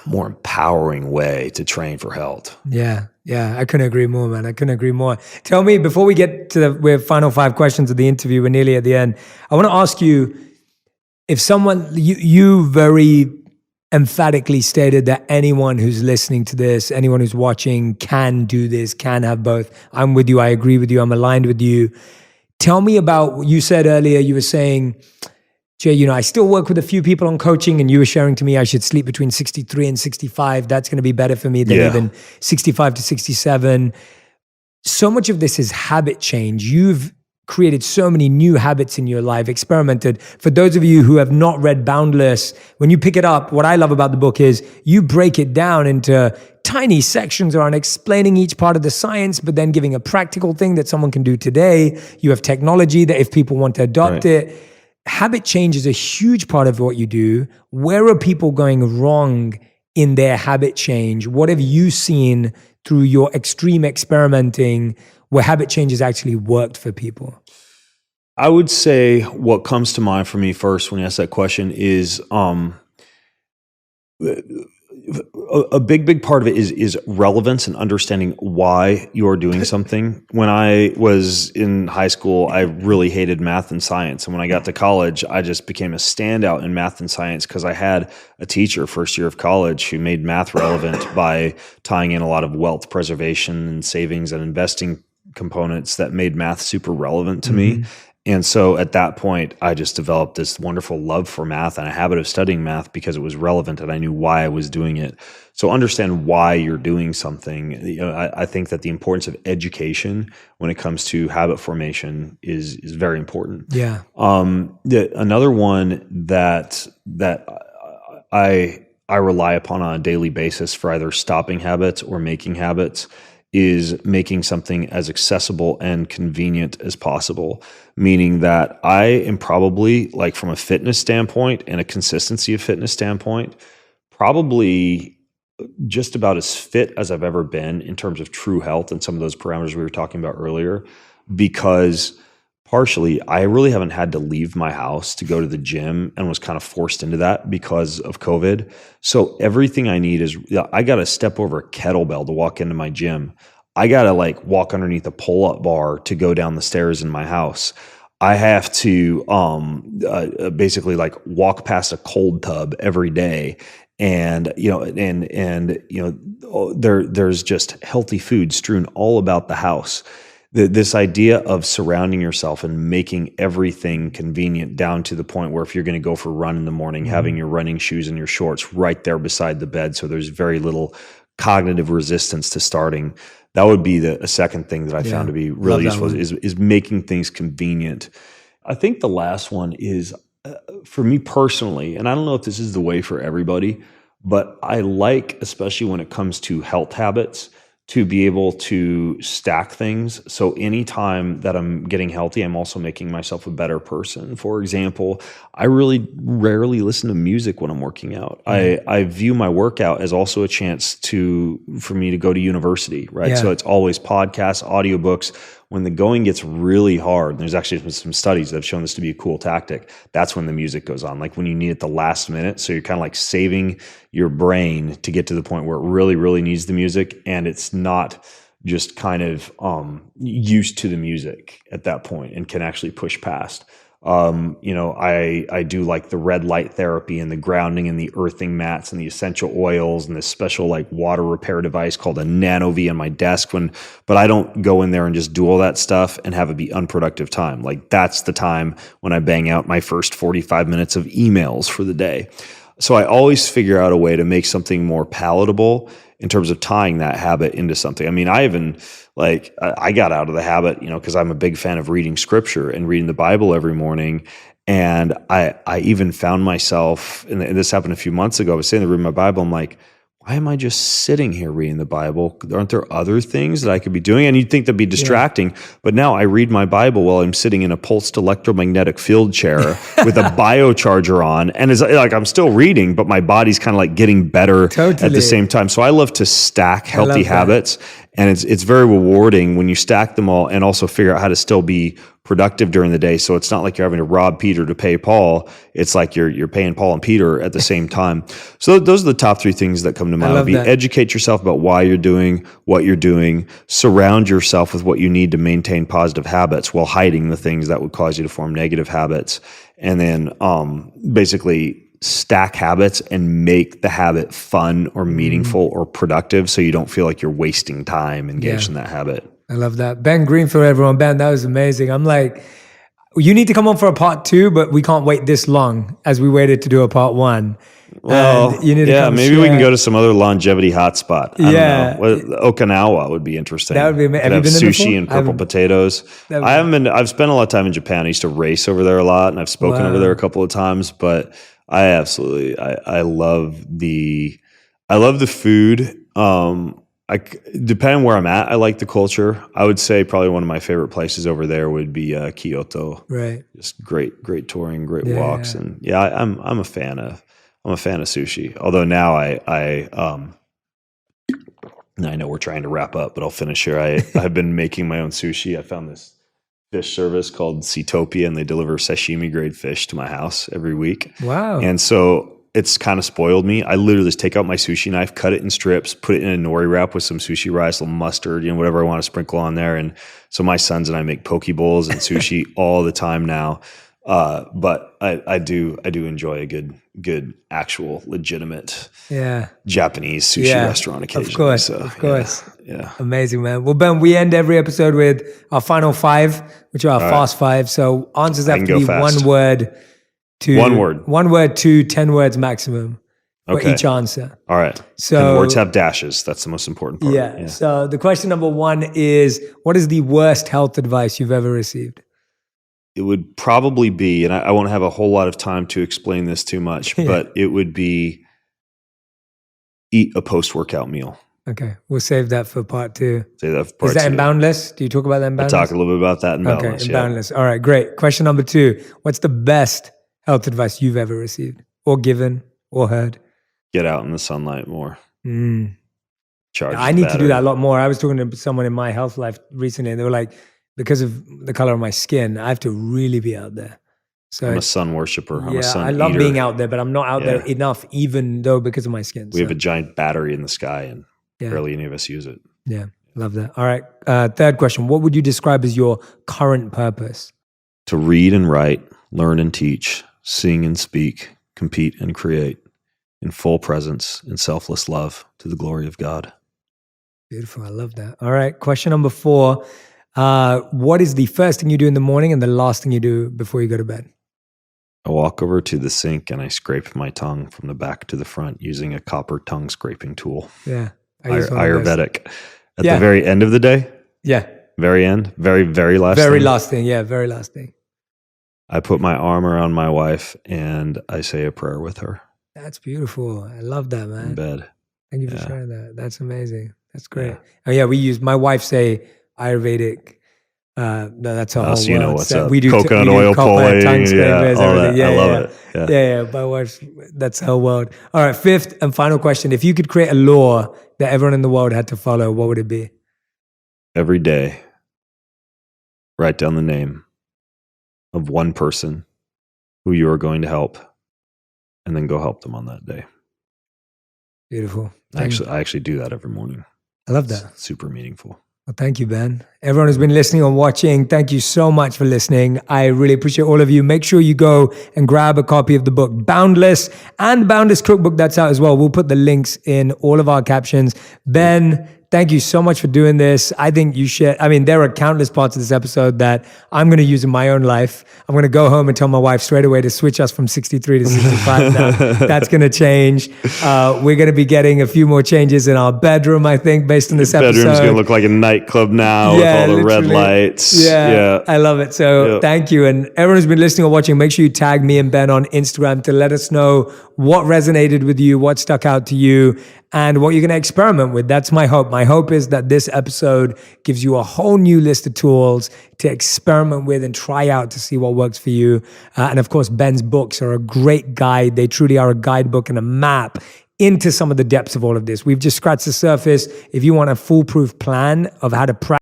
more empowering way to train for health. Yeah, I couldn't agree more, man. I couldn't agree more. Tell me, before we get to the final 5 questions of the interview, we're nearly at the end, I want to ask you, if someone, you very emphatically stated that anyone who's listening to this, anyone who's watching can do this, can have both. I'm with you. I agree with you. I'm aligned with you. Tell me about what you said earlier. You were saying, Jay, I still work with a few people on coaching, and you were sharing to me I should sleep between 63 and 65. That's going to be better for me than even 65 to 67. So much of this is habit change. You've created so many new habits in your life, experimented. For those of you who have not read Boundless, when you pick it up, what I love about the book is you break it down into tiny sections around explaining each part of the science, but then giving a practical thing that someone can do today. You have technology that if people want to adopt it. Habit change is a huge part of what you do. Where are people going wrong in their habit change? What have you seen through your extreme experimenting where habit change has actually worked for people? I would say what comes to mind for me first when you ask that question is a big part of it is relevance and understanding why you're doing something. When I was in high school, I really hated math and science. And when I got to college, I just became a standout in math and science because I had a teacher first year of college who made math relevant by tying in a lot of wealth preservation and savings and investing components that made math super relevant to me. And so at that point, I just developed this wonderful love for math and a habit of studying math because it was relevant and I knew why I was doing it. So understand why you're doing something. I think that the importance of education when it comes to habit formation is very important. Yeah. Another one that I rely upon on a daily basis for either stopping habits or making habits is making something as accessible and convenient as possible. Meaning that I am probably, from a fitness standpoint and a consistency of fitness standpoint, probably just about as fit as I've ever been in terms of true health and some of those parameters we were talking about earlier, because partially I really haven't had to leave my house to go to the gym and was kind of forced into that because of COVID. So everything I need is, I got to step over a kettlebell to walk into my gym. I got to walk underneath a pull-up bar to go down the stairs in my house. I have to basically walk past a cold tub every day. And, there's just healthy food strewn all about the house. This idea of surrounding yourself and making everything convenient down to the point where if you're going to go for a run in the morning, having your running shoes and your shorts right there beside the bed, so there's very little cognitive resistance to starting. That would be a second thing that I found to be really useful is making things convenient. I think the last one is, for me personally, and I don't know if this is the way for everybody, but I like, especially when it comes to health habits, to be able to stack things. So anytime that I'm getting healthy, I'm also making myself a better person. For example, I really rarely listen to music when I'm working out. I view my workout as also a chance for me to go to university, right? Yeah. So it's always podcasts, audiobooks. When the going gets really hard, and there's actually some studies that have shown this to be a cool tactic, that's when the music goes on, when you need it the last minute. So you're kind of saving your brain to get to the point where it really, really needs the music, and it's not just kind of used to the music at that point and can actually push past. I do like the red light therapy and the grounding and the earthing mats and the essential oils and this special like water repair device called a Nano V on my desk but I don't go in there and just do all that stuff and have it be unproductive time. Like that's the time when I bang out my first 45 minutes of emails for the day. So I always figure out a way to make something more palatable in terms of tying that habit into something. I mean, I got out of the habit, because I'm a big fan of reading scripture and reading the Bible every morning. And I even found myself, and this happened a few months ago, I was sitting there reading my Bible. I'm like, why am I just sitting here reading the Bible? Aren't there other things that I could be doing? And you'd think that'd be distracting. Yeah. But now I read my Bible while I'm sitting in a pulsed electromagnetic field chair with a biocharger on. And it's like I'm still reading, but my body's kind of like getting better at the same time. So I love to stack healthy habits. And it's very rewarding when you stack them all and also figure out how to still be productive during the day. So it's not like you're having to rob Peter to pay Paul. It's like you're paying Paul and Peter at the same time. So those are the top three things that come to mind. Educate yourself about why you're doing what you're doing. Surround yourself with what you need to maintain positive habits while hiding the things that would cause you to form negative habits. And then basically stack habits and make the habit fun or meaningful or productive so you don't feel like you're wasting time engaged in that habit. I love that. Ben Greenfield, everyone. Ben, that was amazing. I'm like, you need to come on for a part 2, but we can't wait this long as we waited to do a part 1. Well, maybe we can go to some other longevity hotspot. I don't know. Okinawa would be interesting. That would be amazing. Have you been there sushi and purple potatoes. I haven't been. I've spent a lot of time in Japan. I used to race over there a lot, and I've spoken over there a couple of times. But I love the food. Depending on where I'm at, I like the culture. I would say probably one of my favorite places over there would be Kyoto. Right. Just great touring, great walks, and I'm a fan of sushi. Although now I know we're trying to wrap up, but I'll finish here. I've been making my own sushi. I found this fish service called Seatopia, and they deliver sashimi grade fish to my house every week. Wow. And so it's kind of spoiled me. I literally just take out my sushi knife, cut it in strips, put it in a nori wrap with some sushi rice, a little mustard, whatever I want to sprinkle on there. And so my sons and I make poke bowls and sushi all the time now. But I do enjoy a good actual legitimate Japanese sushi restaurant occasionally. Of course. Yeah. Amazing, man. Well, Ben, we end every episode with our final 5, which are our fast 5. So answers have to be fast. one word to 10 words maximum for each answer. All right. So and words have dashes. That's the most important part. Yeah. So the question number 1 is, what is the worst health advice you've ever received? It would probably be, and I won't have a whole lot of time to explain this too much, but it would be eat a post-workout meal. Okay. We'll save that for part 2. Save that for part 2. Is that in Boundless? Do you talk about that in Boundless? I talk a little bit about that in Boundless. Okay, in Boundless. All right, great. Question number 2. What's the best health advice you've ever received or given or heard? Get out in the sunlight more. Charge. I need to do that a lot more. I was talking to someone in my health life recently, and they were like, because of the color of my skin, I have to really be out there. So I'm a sun worshiper. I'm a sun I love eater. being out there, but I'm not out there enough, even though because of my skin. We have a giant battery in the sky, and barely any of us use it. Yeah, love that. All right. Third question. What would you describe as your current purpose? To read and write, learn and teach, sing and speak, compete and create in full presence and selfless love to the glory of God. Beautiful. I love that. All right. Question number 4. What is the first thing you do in the morning and the last thing you do before you go to bed? I walk over to the sink and I scrape my tongue from the back to the front using a copper tongue scraping tool. Yeah. Ayurvedic. At the very end of the day? Yeah. Very end? Very last thing? Very last thing. Yeah, very last thing. I put my arm around my wife and I say a prayer with her. That's beautiful. I love that, man. In bed. Thank you for sharing that. That's amazing. That's great. Yeah. We use, my wife say Ayurvedic. No, that's a whole so you know what's up. We do coconut oil pulling. Tongue scrapers, everything. I love it. Yeah. My wife, that's her world. All right. 5th and final question. If you could create a law that everyone in the world had to follow, what would it be? Every day, write down the name of one person who you are going to help, and then go help them on that day. Beautiful. I actually do that every morning. I love that. It's super meaningful. Well, thank you, Ben. Everyone who's been listening or watching, thank you so much for listening. I really appreciate all of you. Make sure you go and grab a copy of the book Boundless and Boundless Cookbook that's out as well. We'll put the links in all of our captions. Ben, thank you so much for doing this. I think you should. I mean, there are countless parts of this episode that I'm going to use in my own life. I'm going to go home and tell my wife straight away to switch us from 63 to 65 now. That's going to change. We're going to be getting a few more changes in our bedroom, I think, based on this episode. Bedroom's going to look like a nightclub now with all the red lights. Yeah, I love it. So thank you. And everyone who's been listening or watching, make sure you tag me and Ben on Instagram to let us know what resonated with you, what stuck out to you, and what you're going to experiment with. That's my hope. My hope is that this episode gives you a whole new list of tools to experiment with and try out to see what works for you. And of course, Ben's books are a great guide. They truly are a guidebook and a map into some of the depths of all of this. We've just scratched the surface. If you want a foolproof plan of how to practice